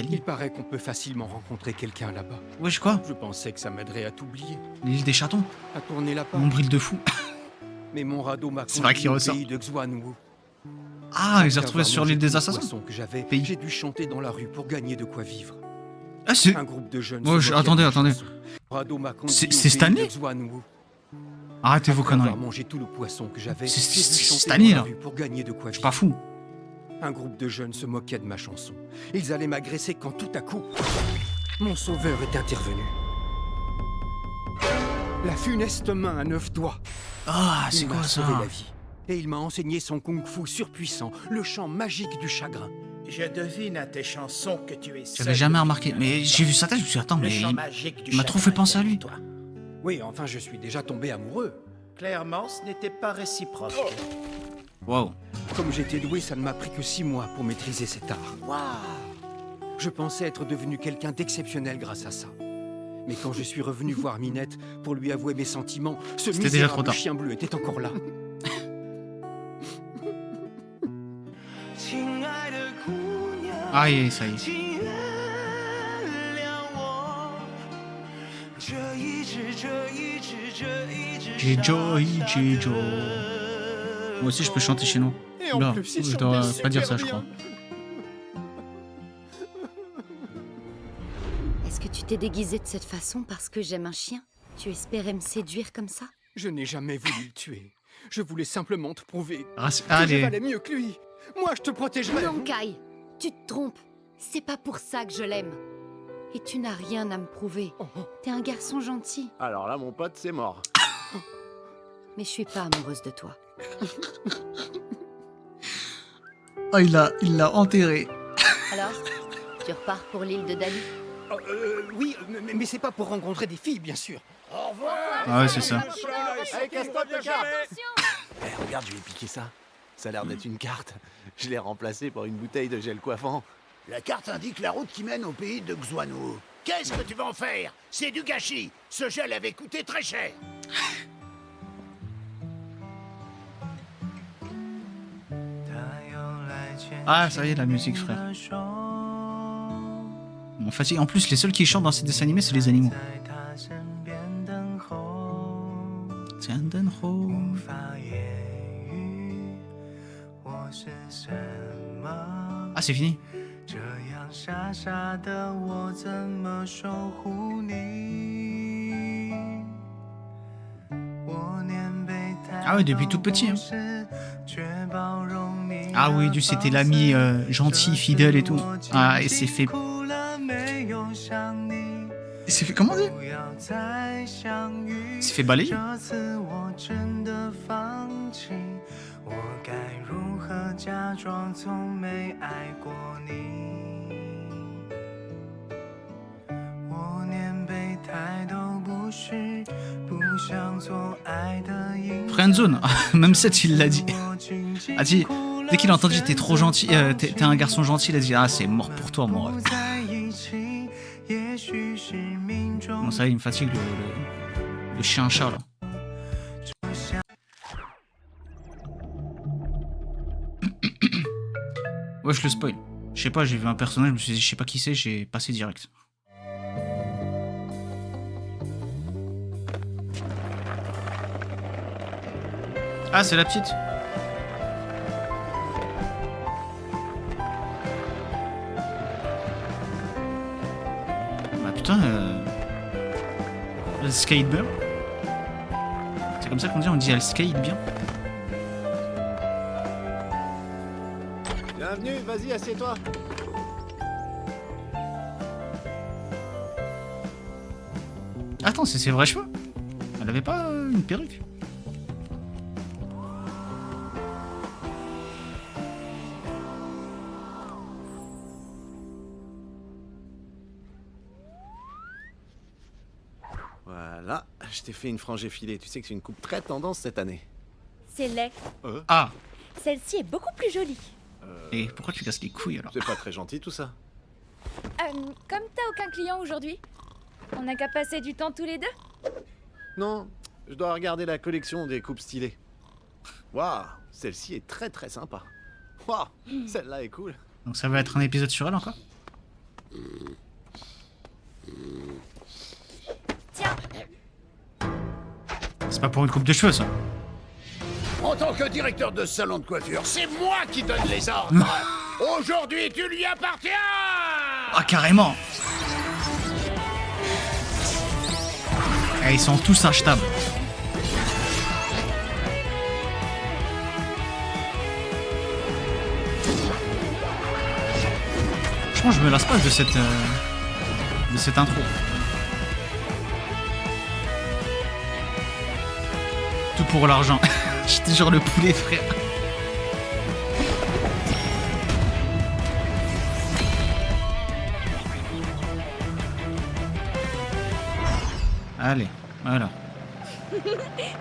Il paraît qu'on peut facilement rencontrer quelqu'un là-bas. Wesh quoi? Je pensais que ça m'aiderait à t'oublier. L'île des chatons. À tourner la page. Nombril de fou. Mais mon radeau m'a C'est vrai conduit qu'il au ressort. pays de Xuanwu. Ah, ils ont retrouvé sur l'île des assassins. J'ai dû chanter dans la rue pour gagner de quoi vivre. Ah c'est... Un groupe de jeunes... Oh, attendez. C'est cette année? Arrêtez vos conneries. Mangé tout le poisson que j'avais. C'est cette année là. Pour gagner de quoi je suis pas fou. Un groupe de jeunes se moquait de ma chanson. Ils allaient m'agresser quand tout à coup, mon sauveur est intervenu. La funeste main à 9 doigts. Ah, c'est quoi ça? Il m'a sauvé la vie. Et il m'a enseigné son kung-fu surpuissant, le chant magique du chagrin. Je devine à tes chansons que tu es seul. J'avais jamais remarqué, mais j'ai vu sa tête, je me suis dit, attends, mais il m'a trop fait penser à lui. Oui, enfin, je suis déjà tombé amoureux. Clairement, ce n'était pas réciproque. Wow. Comme j'étais doué, ça ne m'a pris que 6 mois pour maîtriser cet art. Je pensais être devenu quelqu'un d'exceptionnel grâce à ça. Mais quand je suis revenu voir Minette pour lui avouer mes sentiments, ce misérable chien bleu était encore là. Aïe, ça y est. Jijo. Moi aussi je peux chanter chez nous. Oula, je dois pas dire ça je crois. Est-ce que tu t'es déguisé de cette façon parce que j'aime un chien? Tu espérais me séduire comme ça? Je n'ai jamais voulu le tuer. Je voulais simplement te prouver que allez. je valais mieux que lui. Moi, je te protégerai. Non, Kai, tu te trompes. C'est pas pour ça que je l'aime. Et tu n'as rien à me prouver. T'es un garçon gentil. Alors là, mon pote, c'est mort. Mais je suis pas amoureuse de toi. Oh, il l'a enterré. Alors, tu repars pour l'île de Dali? Oui, mais c'est pas pour rencontrer des filles, bien sûr. Au revoir. Ah ouais, c'est ça. Allez, casse-toi de carte. Eh, regarde, je vais piquer ça. Ça a l'air d'être une carte. Je l'ai remplacée par une bouteille de gel coiffant. La carte indique la route qui mène au pays de Xuanwu. Qu'est-ce que tu vas en faire? C'est du gâchis. Ce gel avait coûté très cher. Ah, ça y est, la musique, frère. Bon, facile. En plus, les seuls qui chantent dans ces dessins animés, c'est les animaux. Ah, c'est fini. Ah oui, depuis tout petit. Hein. Ah oui, c'était l'ami gentil, fidèle et tout. Ah, et c'est fait... Et c'est fait comment dire? C'est fait balayer. Friendzone, même Seth il l'a dit. A dit, dès qu'il a entendu t'es trop gentil, t'es un garçon gentil, il a dit ah c'est mort pour toi mon ref. Bon ça il me fatigue le chien chat là. Ouais je le spoil. Je sais pas, j'ai vu un personnage, je me suis dit je sais pas qui c'est, j'ai passé direct. Ah, c'est la petite. Bah putain, elle skate bien. C'est comme ça qu'on dit, on dit elle skate bien. Bienvenue, vas-y, assieds-toi. Attends, c'est ses vrais cheveux? Elle avait pas une perruque? Voilà, je t'ai fait une frange effilée. Tu sais que c'est une coupe très tendance cette année. C'est laid. Ah. Celle-ci est beaucoup plus jolie. Et pourquoi tu casses les couilles alors? C'est pas très gentil tout ça. Comme t'as aucun client aujourd'hui, on n'a qu'à passer du temps tous les deux. Non, je dois regarder la collection des coupes stylées. Waouh, celle-ci est très très sympa. Waouh, celle-là est cool. Donc ça va être un épisode sur elle encore? Tiens. C'est pas pour une coupe de cheveux ça. En tant que directeur de salon de coiffure, c'est moi qui donne les ordres. Aujourd'hui, tu lui appartiens. Ah carrément. Et ils sont tous achetables. Franchement, je me lasse pas de cette intro. Tout pour l'argent. J'étais genre le poulet, frère. Allez, voilà.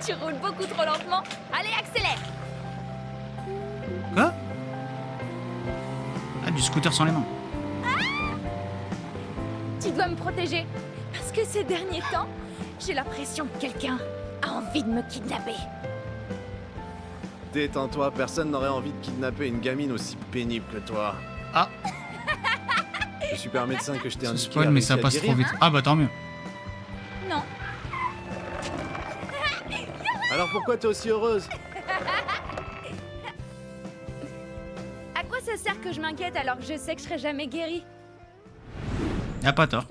Tu roules beaucoup trop lentement. Allez, accélère. Quoi? Ah, du scooter sans les mains. Tu dois me protéger. Parce que ces derniers temps, j'ai l'impression que quelqu'un a envie de me kidnapper. Détends-toi, personne n'aurait envie de kidnapper une gamine aussi pénible que toi. Ah. Le super médecin que je t'ai indiqué. Spoil, mais ça passe trop vite. Ah bah tant mieux. Non. Alors pourquoi t'es aussi heureuse? À quoi ça sert que je m'inquiète alors que je sais que je serai jamais guérie? Y'a pas tort.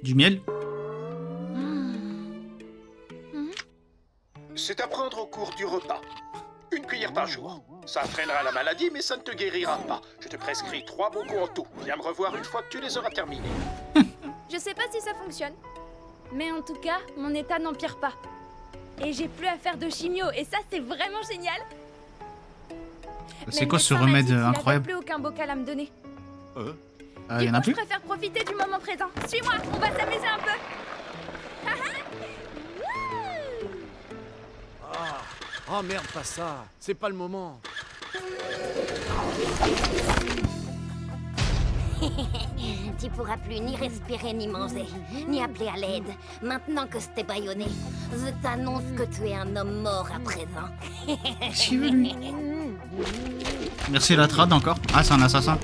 Du miel? C'est à prendre au cours du repas. Une cuillère par jour. Ça entraînera la maladie, mais ça ne te guérira pas. Je te prescris 3 bocaux en tout. Viens me revoir une fois que tu les auras terminés. Je sais pas si ça fonctionne. Mais en tout cas, mon état n'empire pas. Et j'ai plus à faire de chimio, et ça c'est vraiment génial. C'est quoi ce remède incroyable? Il n'a plus aucun bocal à me donner. Il y en a plus? Je préfère profiter du moment présent. Suis-moi, on va s'amuser un peu. Oh merde, pas ça. C'est pas le moment. Tu pourras plus ni respirer ni manger, ni appeler à l'aide. Maintenant que c'était bâillonné, je t'annonce que tu es un homme mort à présent. Merci la trad encore. Ah, c'est un assassin.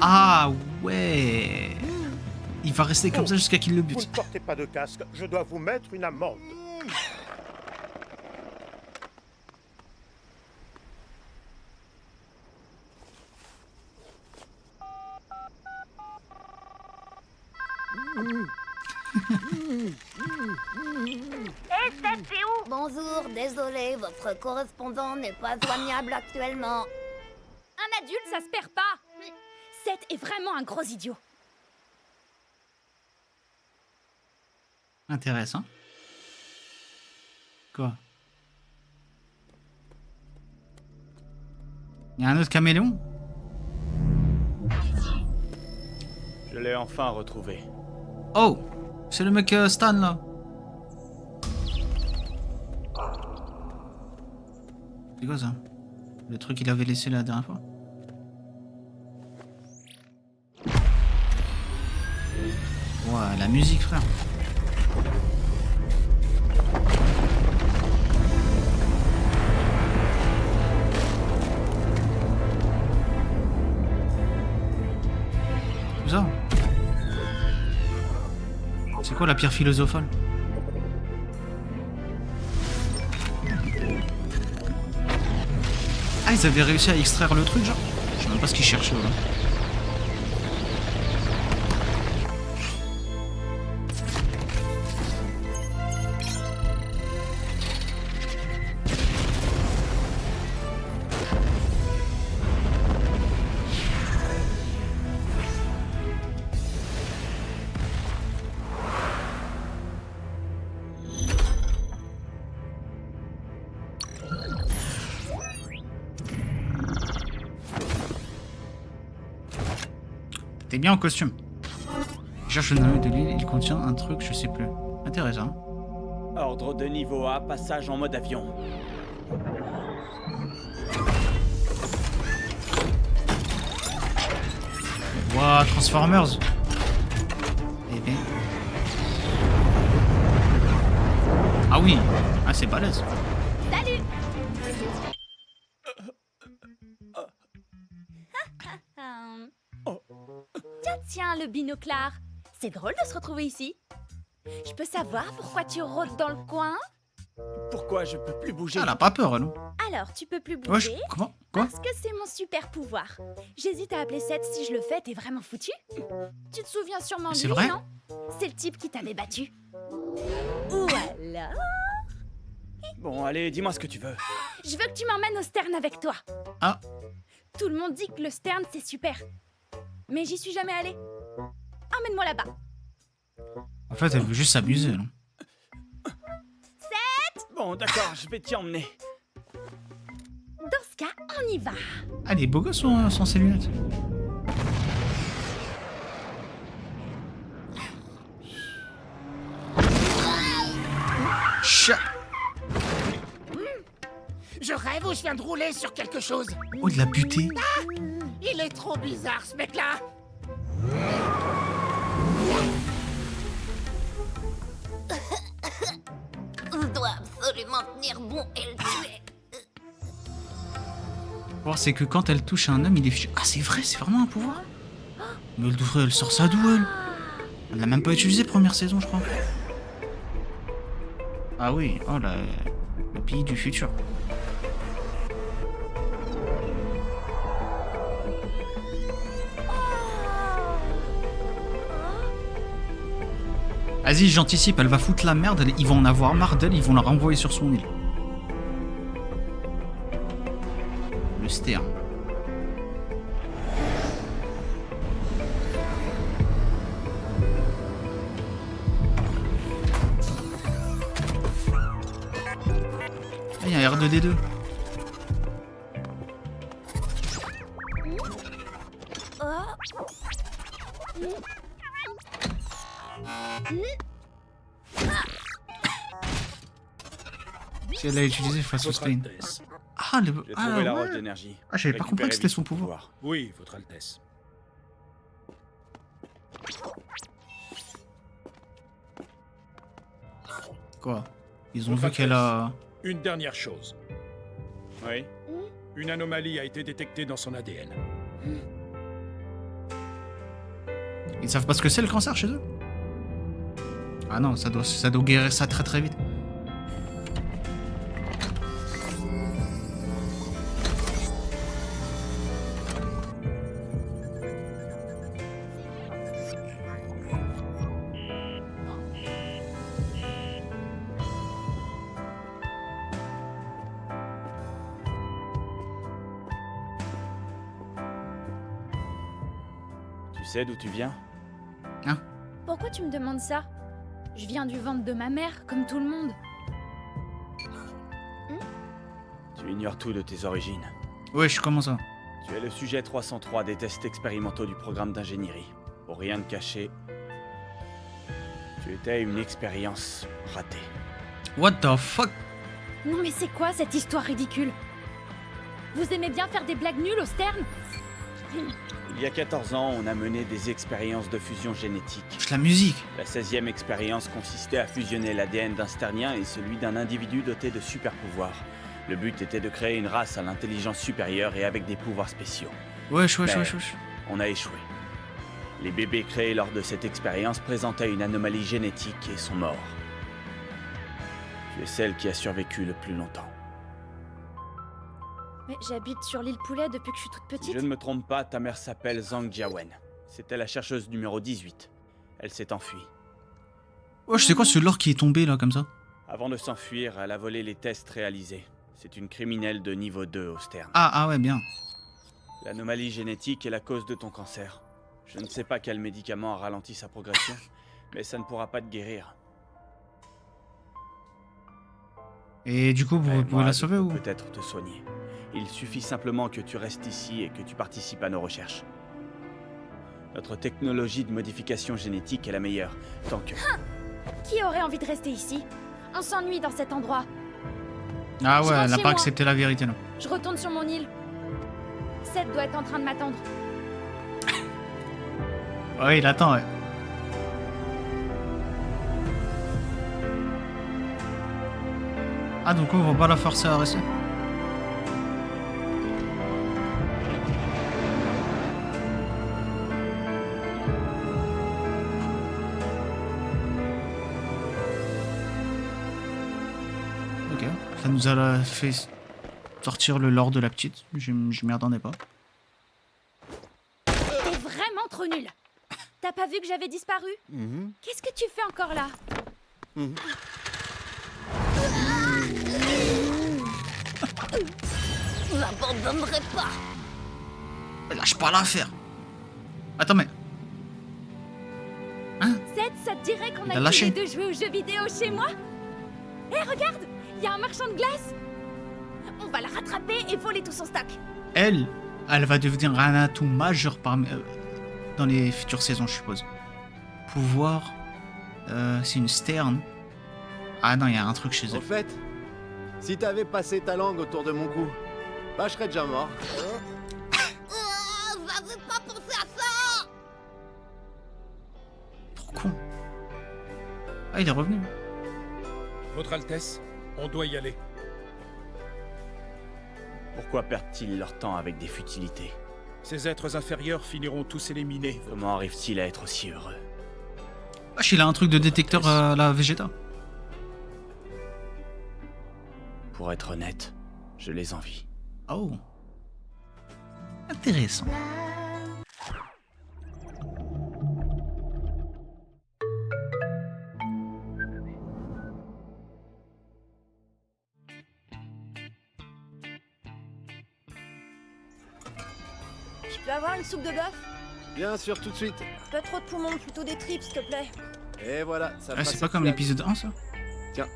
Ah ouais. Il va rester comme ça jusqu'à qu'il le Vous bute. ne portez pas de casque, je dois vous mettre une amende. c'est où? Bonjour, désolé, votre correspondant n'est pas joignable actuellement. Un adulte, ça se perd pas. Seth est vraiment un gros idiot. Intéressant. Quoi? Il y a un autre caméléon? Je l'ai enfin retrouvé. Oh! C'est le mec Stan là. C'est quoi ça? Le truc qu'il avait laissé la dernière fois? Ouah, la musique, frère. C'est ça? C'est quoi la pierre philosophale? Ah, ils avaient réussi à extraire le truc, genre? Je sais même pas ce qu'ils cherchaient, là. T'es bien en costume. Je cherche le nom de l'île, il contient un truc, je sais plus. Intéressant. Ordre de niveau A, passage en mode avion. Ouah, Transformers. Eh bien. Ah oui, ah c'est balèze. Salut. Tiens, le binoclard. C'est drôle de se retrouver ici. Je peux savoir pourquoi tu rôdes dans le coin? Pourquoi je peux plus bouger? Elle a pas peur, elle. Alors, tu peux plus bouger? Ouais, comment? Quoi? Parce que c'est mon super pouvoir. J'hésite à appeler Seth, si je le fais, t'es vraiment foutu? Tu te souviens sûrement de C'est lui, vrai? non? C'est le type qui t'avait battu. Ou alors... Bon, allez, dis-moi ce que tu veux. Je veux que tu m'emmènes au Stern avec toi. Ah. Tout le monde dit que le Stern, c'est super. Mais j'y suis jamais allée. Emmène-moi là-bas. En fait, elle veut juste s'amuser, là. Seth! Bon, d'accord, je vais t'y emmener. Dans ce cas, on y va. Ah, il est beau gosse sans ses lunettes. Chat. Je rêve ou je viens de rouler sur quelque chose? Oh, il l'a buté. Ah, il est trop bizarre, ce mec-là. Je dois absolument tenir bon et le tuer. Voir, c'est que quand elle touche un homme, il est fichu. Ah, c'est vrai, c'est vraiment un pouvoir. Mais elle sort ça d'où, elle? Elle l'a même pas utilisé première saison, je crois. Ah oui, oh là, le pays du futur. Vas-y, j'anticipe, elle va foutre la merde, ils vont en avoir marre d'elle, ils vont la renvoyer sur son île. Le Stern. Ah, il y a un R2D2. Si elle l'a utilisé face au Spain. Ah, le... J'ai trouvé la roche ouais. d'énergie. Ah, j'avais pas compris que c'était son pouvoir. Oui, votre Altesse. Quoi? Ils ont vu qu'elle a... Une dernière chose. Oui. Une anomalie a été détectée dans son ADN. Ils savent pas ce que c'est le cancer chez eux? Ah non, ça doit guérir ça très très vite. Tu sais d'où tu viens? Hein? Pourquoi tu me demandes ça? Je viens du ventre de ma mère, comme tout le monde. Tu ignores tout de tes origines. Wesh, comment ça? Tu es le sujet 303 des tests expérimentaux du programme d'ingénierie. Pour rien te cacher, tu étais une expérience ratée. What the fuck? Non mais c'est quoi cette histoire ridicule? Vous aimez bien faire des blagues nulles au Stern? Il y a 14 ans, on a mené des expériences de fusion génétique. La musique. La 16e expérience consistait à fusionner l'ADN d'un sternien et celui d'un individu doté de super pouvoirs. Le but était de créer une race à l'intelligence supérieure et avec des pouvoirs spéciaux. Wesh. On a échoué. Les bébés créés lors de cette expérience présentaient une anomalie génétique et sont morts. Tu es celle qui a survécu le plus longtemps. Mais j'habite sur l'île Poulet depuis que je suis toute petite. Si je ne me trompe pas, ta mère s'appelle Zhang Jiawen. C'était la chercheuse numéro 18. Elle s'est enfuie. Wesh, c'est quoi ce lore qui est tombé là comme ça? Avant de s'enfuir, elle a volé les tests réalisés. C'est une criminelle de niveau 2 au Stern. Ah ouais, bien. L'anomalie génétique est la cause de ton cancer. Je ne sais pas quel médicament a ralenti sa progression, mais ça ne pourra pas te guérir. Et du coup, vous pouvez la sauver ou? Peut-être te soigner. Il suffit simplement que tu restes ici et que tu participes à nos recherches. Notre technologie de modification génétique est la meilleure, tant que... Qui aurait envie de rester ici? On s'ennuie dans cet endroit. Ah Je ouais, rentre elle a chez pas moi. accepté la vérité, non. Je retourne sur mon île. Seth doit être en train de m'attendre. Ouais, il attend, ouais. Ah, donc on va pas la forcer à rester. Ok, ça nous a fait sortir le lore de la petite. Je m'y attendais pas. T'es vraiment trop nul. T'as pas vu que j'avais disparu? Qu'est-ce que tu fais encore là? J'abandonnerai pas. Lâche pas l'affaire. Attends, mais... Seth, ça te dirait qu'on Il a a lâché. tous les deux jouer aux jeux vidéo chez moi? Hé, regarde! Il y a un marchand de glace! On va le rattraper et voler tout son stock. Elle va devenir un atout majeur dans les futures saisons, je suppose. Pouvoir... c'est une sterne. Ah non, il y a un truc chez Au elle. fait, si t'avais passé ta langue autour de mon cou, bah je serais déjà mort. J'avais pas pensé à ça. Trop con. Ah, il est revenu. Votre Altesse, on doit y aller. Pourquoi perdent-ils leur temps avec des futilités? Ces êtres inférieurs finiront tous éliminés. Comment arrivent-ils à être aussi heureux? Wesh, il a un truc de détecteur à la Vegeta. Pour être honnête, je les envie. Oh. Intéressant. Je peux avoir une soupe de bœuf? Bien sûr, tout de suite. Pas trop de poumons, plutôt des tripes, s'il te plaît. Et voilà, ça Ah, passe c'est pas au comme flag. l'épisode 1, ça? Tiens.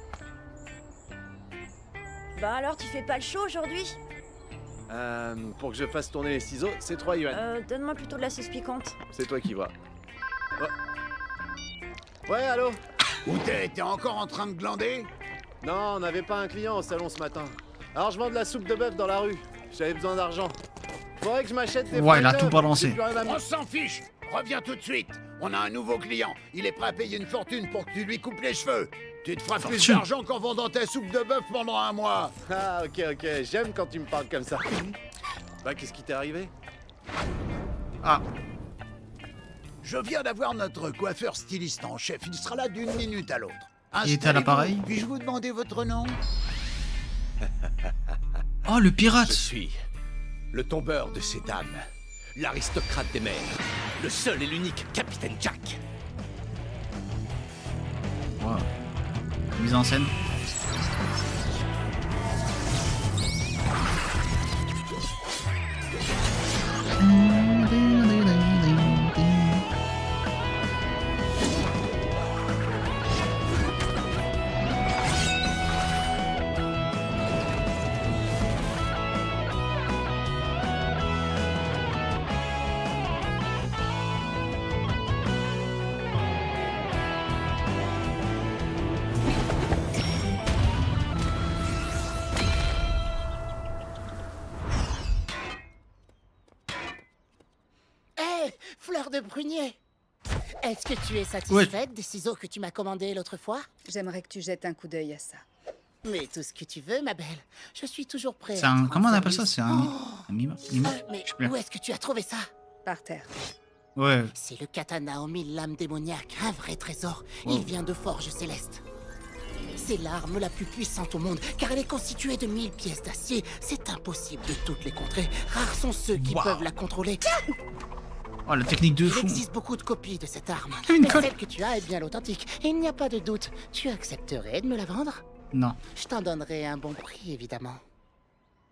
Bah alors, tu fais pas le show aujourd'hui? Pour que je fasse tourner les ciseaux, c'est 3 yuan. Donne-moi plutôt de la sauce piquante. C'est toi qui vois. Ouais, allô? Où t'es encore en train de glander? Non, on n'avait pas un client au salon ce matin. Alors je vends de la soupe de bœuf dans la rue. J'avais besoin d'argent. Faudrait que je m'achète des Ouais, il a fringales, tout balancé. j'ai plus rien à On mettre. s'en fiche. Reviens tout de suite. On a un nouveau client. Il est prêt à payer une fortune pour que tu lui coupes les cheveux. Tu te feras plus Fortune. d'argent qu'en vendant ta soupe de bœuf pendant un mois. Ah, ok, j'aime quand tu me parles comme ça. Bah, qu'est-ce qui t'est arrivé? Ah. Je viens d'avoir notre coiffeur styliste en chef. Il sera là d'une minute à l'autre. Il était à l'appareil. Installez-vous. Puis-je vous demander votre nom? Oh, le pirate. Je suis le tombeur de ces dames, l'aristocrate des mers, le seul et l'unique capitaine Jack. Wow. Mise en scène. Hé, fleur de prunier! Est-ce que tu es satisfaite des ciseaux que tu m'as commandés l'autre fois? J'aimerais que tu jettes un coup d'œil à ça. Mais tout ce que tu veux, ma belle. Je suis toujours prêt. C'est un... Comment on appelle ça? C'est un mime. Mais Je sais plus. où est-ce que tu as trouvé ça? Par terre. Ouais. C'est le katana aux 1000 lames démoniaques, un vrai trésor. Wow. Il vient de Forge Céleste. C'est l'arme la plus puissante au monde, car elle est constituée de 1000 pièces d'acier. C'est impossible de toutes les contrer. Rares sont ceux qui Wow. peuvent la contrôler. Oh, la technique de Il fou. existe beaucoup de copies de cette arme. Une Mais colle. celle que tu as est bien l'authentique. Et il n'y a pas de doute. Tu accepterais de me la vendre? Non. Je t'en donnerai un bon prix, évidemment.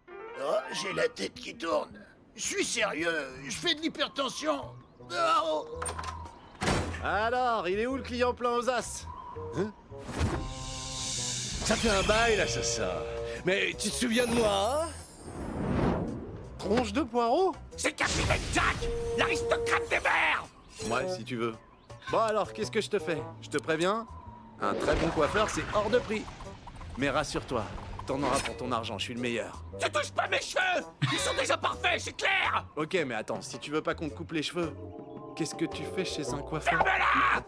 Oh, j'ai la tête qui tourne. Je suis sérieux. Je fais de l'hypertension. Oh. Alors, il est où le client plein aux as? Hein? Ça fait un bail, l'assassin. Mais tu te souviens de moi, hein? Tronche de poireau? C'est Capitaine Jack, l'aristocrate des mers! Ouais, si tu veux. Bon alors, qu'est-ce que je te fais? Je te préviens, un très bon coiffeur, c'est hors de prix. Mais rassure-toi, t'en auras pour ton argent, je suis le meilleur. Tu touches pas mes cheveux! Ils sont déjà parfaits, c'est clair! Ok, mais attends, si tu veux pas qu'on te coupe les cheveux, qu'est-ce que tu fais chez un coiffeur? Ferme-la!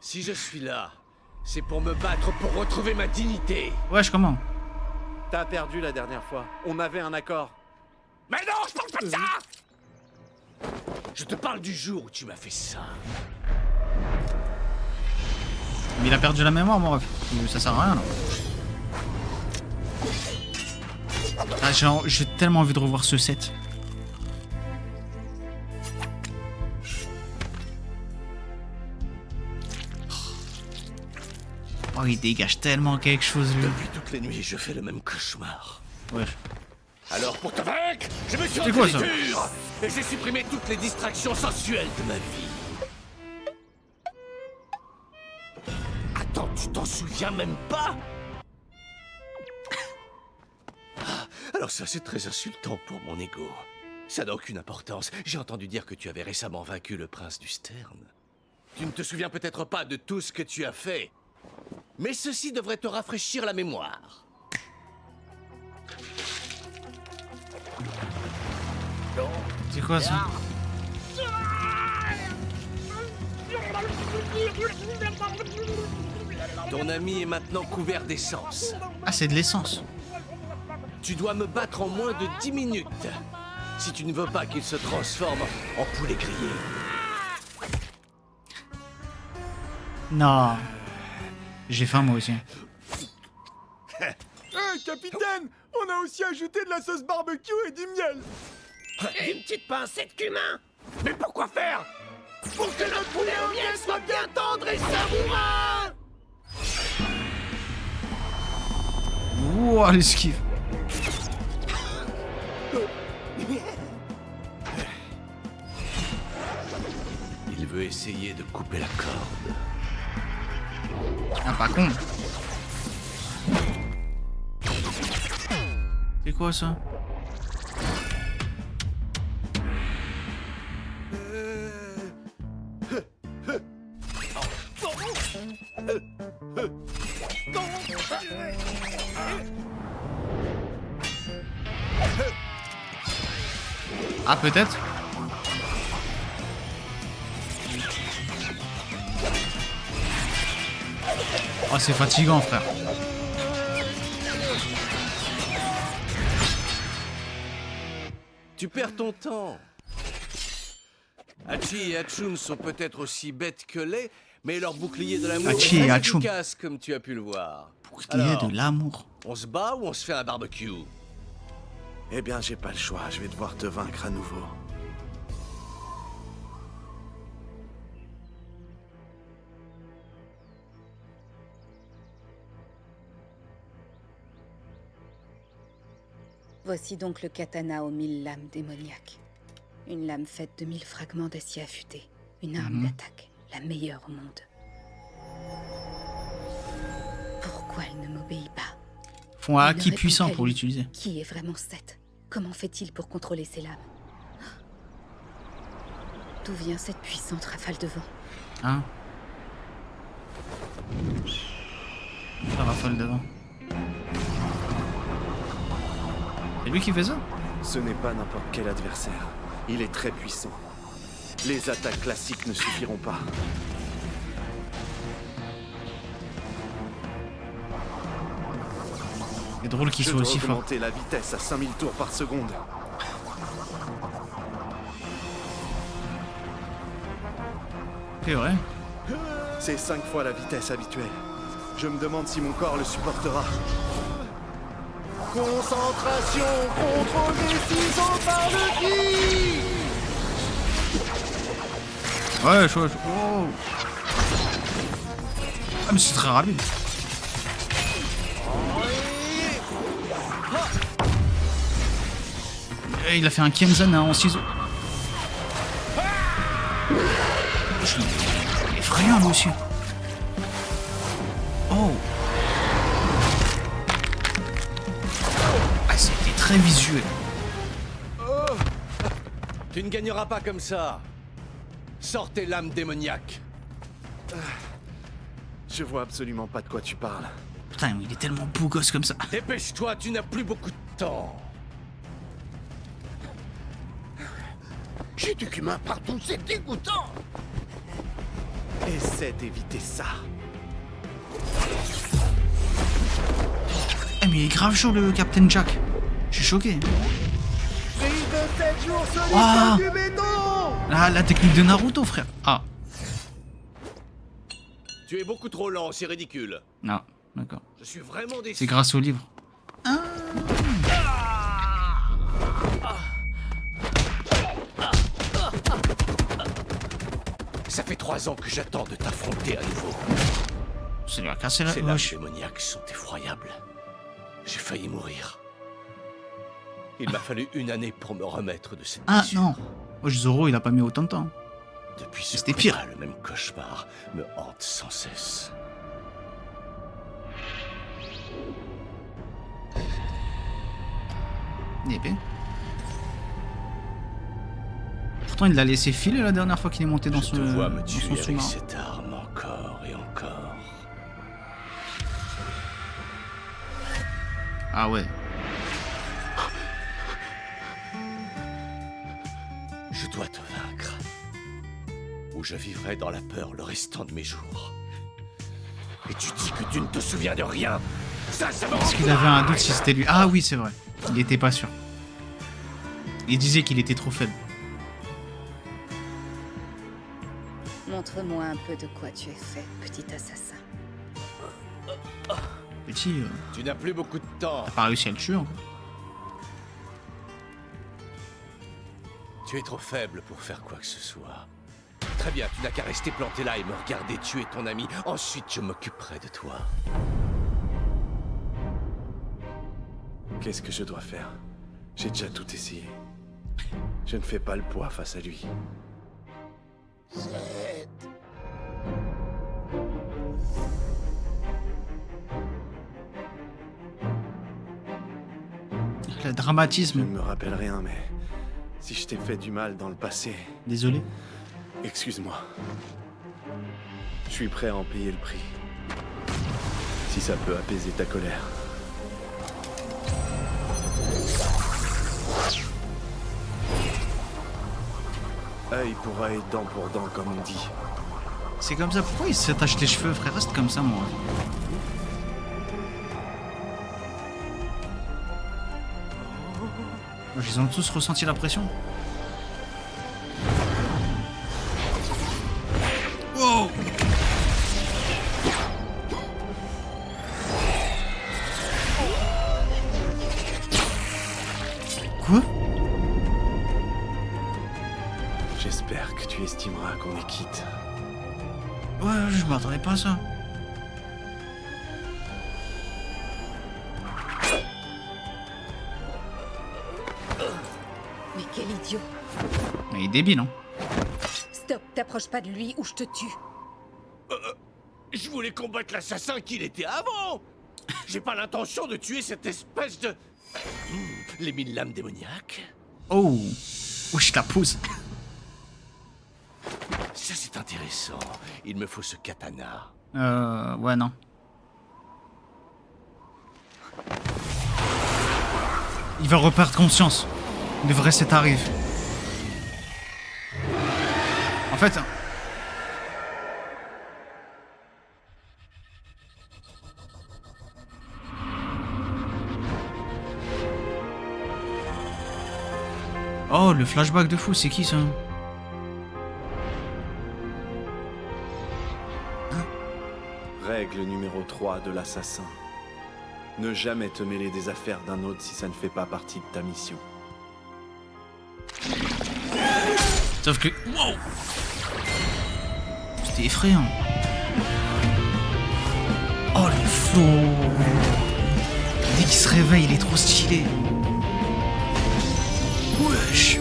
Si je suis là, c'est pour me battre pour retrouver ma dignité. Wesh, comment? T'as perdu la dernière fois, on avait un accord. Mais non, je parle pas de ça! Je te parle du jour où tu m'as fait ça. Mais il a perdu la mémoire, mon ref. Ça sert à rien, là. Ah, j'ai tellement envie de revoir ce set. Oh, il dégage tellement quelque chose, lui. Depuis toutes les nuits, je fais le même cauchemar. Ouais. Alors pour te vaincre, je me suis C'est quoi, ça? entraîné dur et j'ai supprimé toutes les distractions sensuelles de ma vie. Attends, tu t'en souviens même pas? Ah, alors ça c'est très insultant pour mon ego. Ça n'a aucune importance. J'ai entendu dire que tu avais récemment vaincu le prince du Stern. Tu ne te souviens peut-être pas de tout ce que tu as fait. Mais ceci devrait te rafraîchir la mémoire. C'est quoi ça? Ton ami est maintenant couvert d'essence. Ah, c'est de l'essence. Tu dois me battre en moins de 10 minutes. Si tu ne veux pas qu'il se transforme en poulet grillé. Non. J'ai faim, moi aussi. Capitaine, on a aussi ajouté de la sauce barbecue et du miel. Et une petite pincée de cumin. Mais pourquoi faire? Pour que notre poulet au miel soit bien tendre et savoureux. Ouah, l'esquive. Il veut essayer de couper la corde. Ah, pas con. C'est quoi ça? Ah, peut-être? Oh, c'est fatigant, frère. Tu perds ton temps. Hachi et Hatchoum sont peut-être aussi bêtes que laids, mais leur bouclier de l'amour Hachi est et très Hatchoum. efficace, comme tu as pu le voir. Bouclier de l'amour. On se bat ou on se fait un barbecue? Eh bien, j'ai pas le choix, je vais devoir te vaincre à nouveau. Voici donc le katana aux 1000 lames démoniaques. Une lame faite de 1000 fragments d'acier affûté. Une arme d'attaque, la meilleure au monde. Pourquoi elle ne m'obéit pas? Font un Il acquis ne puissant répond qu'à pour lui. l'utiliser. Qui est vraiment Seth? Comment fait-il pour contrôler ses lames? D'où vient cette puissante rafale de vent? Hein? La rafale de vent. C'est lui qui fait ça? Ce n'est pas n'importe quel adversaire. Il est très puissant. Les attaques classiques ne suffiront pas. C'est drôle qu'il Je soit dois aussi fort. augmenter la vitesse à 5000 tours par seconde. C'est vrai. C'est 5 fois la vitesse habituelle. Je me demande si mon corps le supportera. Concentration, contrôle des ciseaux par le ki. Ouais, je vois. Oh. Ah, mais c'est très rapide. Et il a fait un Kenzan en ciseaux. Effrayant lui aussi. Oh. Ah, c'était très visuel. Tu ne gagneras pas comme ça. Sors tes lames démoniaques. Je vois absolument pas de quoi tu parles. Putain, il est tellement beau gosse comme ça. Dépêche-toi, tu n'as plus beaucoup de temps. J'ai du cumin partout, c'est dégoûtant. Essaie d'éviter ça. Eh mais il est grave chaud le Captain Jack. Je suis choqué. Prise de 7 jours solides Ah comme du béton. La technique de Naruto, frère. Ah. Tu es beaucoup trop lent, c'est ridicule. Non, d'accord. Je suis vraiment déçu. C'est grâce au livre. Ça fait 3 ans que j'attends de t'affronter à nouveau. Ça lui a cassé la Ces lames poche. démoniaques sont effroyables. J'ai failli mourir. Il m'a fallu 1 année pour me remettre de cette Ah blessure. non. Wesh, Zoro, il a pas mis autant de temps. Depuis ce C'était pire. le même cauchemar me hante sans cesse. Une épée. Pourtant, il l'a laissé filer la dernière fois qu'il est monté dans Je son te vois me dans tuer son avec sous-marin. cette arme encore et encore. Ah ouais. Je dois te vaincre. Ou je vivrai dans la peur le restant de mes jours. Et tu dis que tu ne te souviens de rien. Ça me Parce rend qu'il avait un doute si c'était lui. Ah oui, c'est vrai. Il était pas sûr. Il disait qu'il était trop faible. Montre-moi un peu de quoi tu es fait, petit assassin. Petit, Tu n'as plus beaucoup de temps. t'as pas réussi à le tuer encore. Tu es trop faible pour faire quoi que ce soit. Très bien, tu n'as qu'à rester planté là et me regarder tuer ton ami. Ensuite, je m'occuperai de toi. Qu'est-ce que je dois faire? J'ai déjà tout essayé. Je ne fais pas le poids face à lui. Le Je ne dramatisme. me rappelle rien, mais si je t'ai fait du mal dans le passé, Désolé. excuse-moi. Je suis prêt à en payer le prix. Si ça peut apaiser ta colère. Œil pour œil, dent pour dent, comme on dit. C'est comme ça. Pourquoi il s'attache les cheveux, frère? Reste comme ça, moi. Ils ont tous ressenti la pression. Wow! Quoi? J'espère que tu estimeras qu'on est quitte. Ouais, je m'attendais pas à ça. Mais quel idiot! Mais il est débile, hein. Stop, t'approches pas de lui ou je te tue. Je voulais combattre l'assassin qu'il était avant. J'ai pas l'intention de tuer cette espèce de... Les 1000 lames démoniaques. Oh! Wesh, la pose. Ça, c'est intéressant. Il me faut ce katana. Ouais, non. Il va reperdre conscience. Le vrai, c'est arrive. En fait... Oh, le flashback de fou, c'est qui ça? Règle numéro 3 de l'assassin. Ne jamais te mêler des affaires d'un autre si ça ne fait pas partie de ta mission. Sauf que... Wow! C'était effrayant. Oh, le flow! Dès qu'il se réveille, il est trop stylé. Wesh!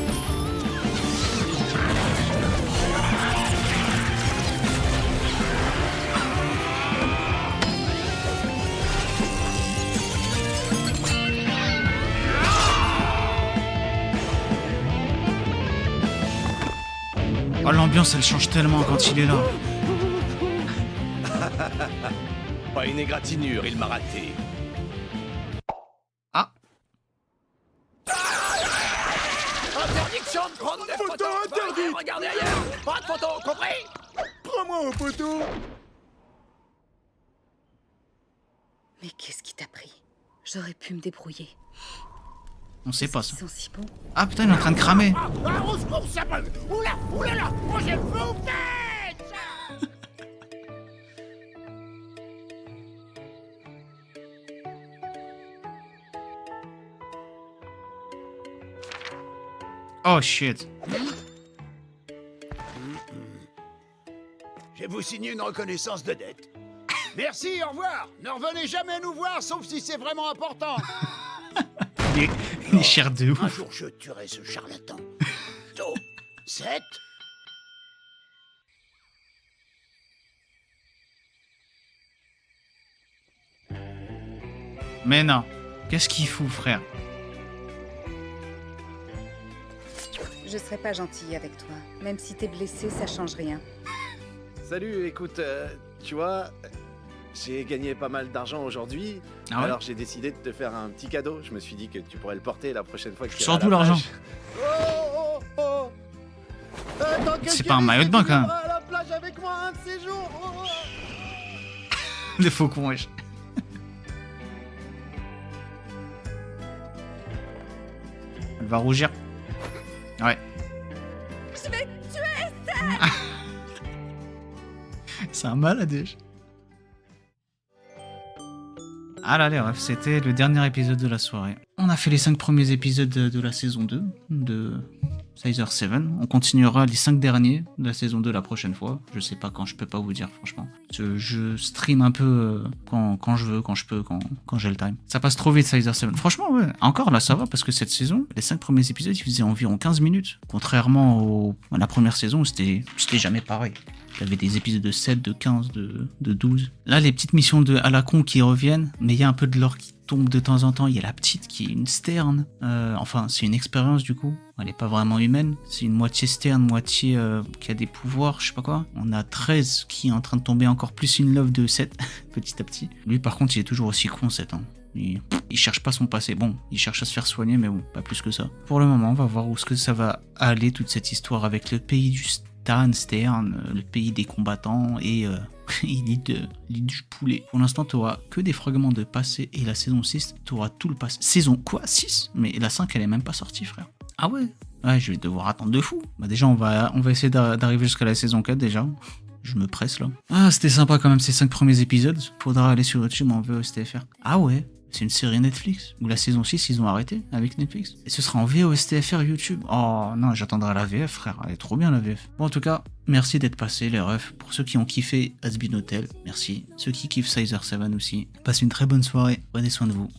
Oh, l'ambiance, elle change tellement quand il est là. Pas une égratignure, il m'a raté. Ah. Interdiction de prendre des photos. Interdit. Regardez ailleurs. Pas de photos, compris? Prends-moi en photo. Mais qu'est-ce qui t'a pris? J'aurais pu me débrouiller. On sait pas ça. Ils sont si bons. Ah putain, il est en train de cramer. Ah, au secours, ça brûle. Oula, oulala, moi j'ai vous faites. Oh shit. Je vais vous signer une reconnaissance de dette. Merci, au revoir. Ne revenez jamais nous voir, sauf si c'est vraiment important. Il est cher de ouf. Un jour, je tuerai ce charlatan. Tôt. 7. Mais non. Qu'est-ce qu'il fout, frère? Je serai pas gentille avec toi. Même si t'es blessé, ça change rien. Salut, écoute, tu vois, j'ai gagné pas mal d'argent aujourd'hui, Ah ouais? alors j'ai décidé de te faire un petit cadeau. Je me suis dit que tu pourrais le porter la prochaine fois que tu Surtout l'argent. C'est pas un maillot de bain, quand même. À la plage avec moi un de ces jours. Le faucon, wesh. Elle va rougir. Ouais. Je vais tuer ça. C'est un malade. Ah là les refs, c'était le dernier épisode de la soirée. On a fait les 5 premiers épisodes de la saison 2 de Sizer 7. On continuera les 5 derniers de la saison 2 la prochaine fois. Je sais pas quand, je peux pas vous dire franchement. Je stream un peu quand je veux, quand je peux, quand j'ai le time. Ça passe trop vite Sizer 7. Franchement ouais, encore là ça va parce que cette saison, les 5 premiers épisodes ils faisaient environ 15 minutes. Contrairement à la première saison où c'était jamais pareil. Il y avait des épisodes de 7, de 15, de 12. Là, les petites missions à la con qui reviennent, mais il y a un peu de lore qui tombe de temps en temps. Il y a la petite qui est une sterne. Enfin, c'est une expérience du coup. Elle n'est pas vraiment humaine. C'est une moitié sterne, moitié qui a des pouvoirs, je sais pas quoi. On a 13 qui est en train de tomber encore plus in love de 7, petit à petit. Lui, par contre, il est toujours aussi con, 7 ans. Il cherche pas son passé. Bon, il cherche à se faire soigner, mais bon, pas plus que ça. Pour le moment, on va voir où est-ce que ça va aller, toute cette histoire avec le pays du Stern, le pays des combattants et l'île du poulet. Pour l'instant, tu auras que des fragments de passé et la saison 6, tu auras tout le passé. Saison quoi 6? Mais la 5, elle est même pas sortie, frère. Ah ouais? Ouais, je vais devoir attendre de fou. Bah déjà, on va essayer d'arriver jusqu'à la saison 4 déjà. Je me presse là. Ah, c'était sympa quand même ces 5 premiers épisodes. Faudra aller sur YouTube en VOSTFR. Ah ouais? C'est une série Netflix. Ou la saison 6, ils ont arrêté avec Netflix. Et ce sera en VOSTFR YouTube. Oh non, j'attendrai la VF, frère. Elle est trop bien la VF. Bon, en tout cas, merci d'être passé, les refs. Pour ceux qui ont kiffé Has Been Hotel, merci. Ceux qui kiffent Sizer 7 aussi. Passez une très bonne soirée. Prenez soin de vous.